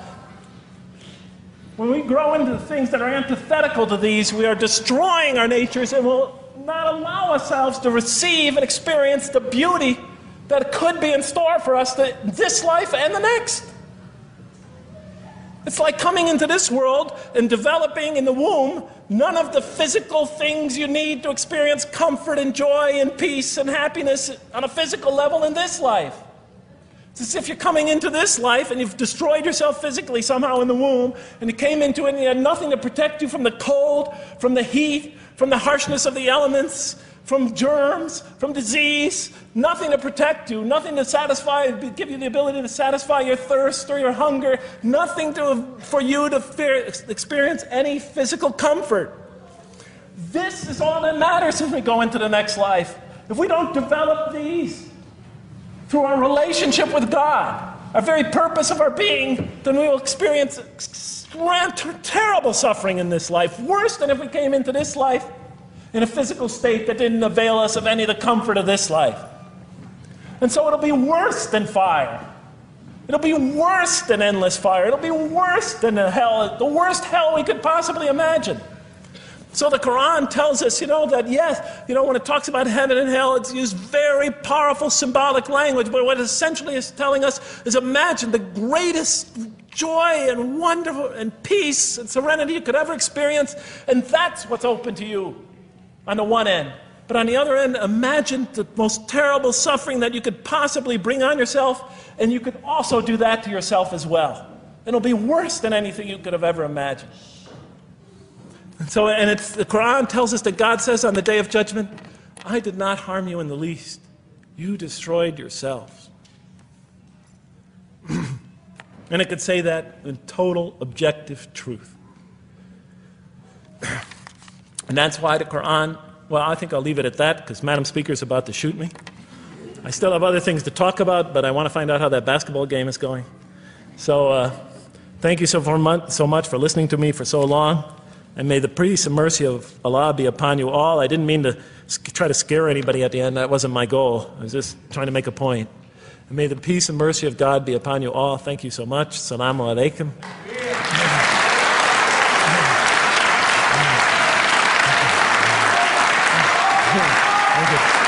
When we grow into the things that are antithetical to these, we are destroying our natures and will not allow ourselves to receive and experience the beauty that could be in store for us this life and the next. It's like coming into this world and developing in the womb none of the physical things you need to experience comfort and joy and peace and happiness on a physical level in this life. It's as if you're coming into this life and you've destroyed yourself physically somehow in the womb, and you came into it and you had nothing to protect you from the cold, from the heat, from the harshness of the elements, from germs, from disease, nothing to protect you, nothing to satisfy, give you the ability to satisfy your thirst or your hunger, nothing for you to experience any physical comfort. This is all that matters as we go into the next life. If we don't develop these through our relationship with God, our very purpose of our being, then we will experience terrible suffering in this life, worse than if we came into this life in a physical state that didn't avail us of any of the comfort of this life. And so it'll be worse than fire. It'll be worse than endless fire. It'll be worse than the worst hell we could possibly imagine. So the Quran tells us, that yes, when it talks about heaven and hell, it's used very powerful symbolic language, but what it essentially is telling us is imagine the greatest joy and wonderful and peace and serenity you could ever experience, and that's what's open to you on the one end. But on the other end, imagine the most terrible suffering that you could possibly bring on yourself, and you could also do that to yourself as well. It'll be worse than anything you could have ever imagined. So, and the Quran tells us that God says on the Day of Judgment, I did not harm you in the least. You destroyed yourselves. And it could say that in total objective truth. And that's why the Quran, well, I think I'll leave it at that because Madam Speaker is about to shoot me. I still have other things to talk about, but I want to find out how that basketball game is going. So thank you so much for listening to me for so long. And may the peace and mercy of Allah be upon you all. I didn't mean to try to scare anybody at the end. That wasn't my goal. I was just trying to make a point. And may the peace and mercy of God be upon you all. Thank you so much. Assalamu alaikum. Thank you.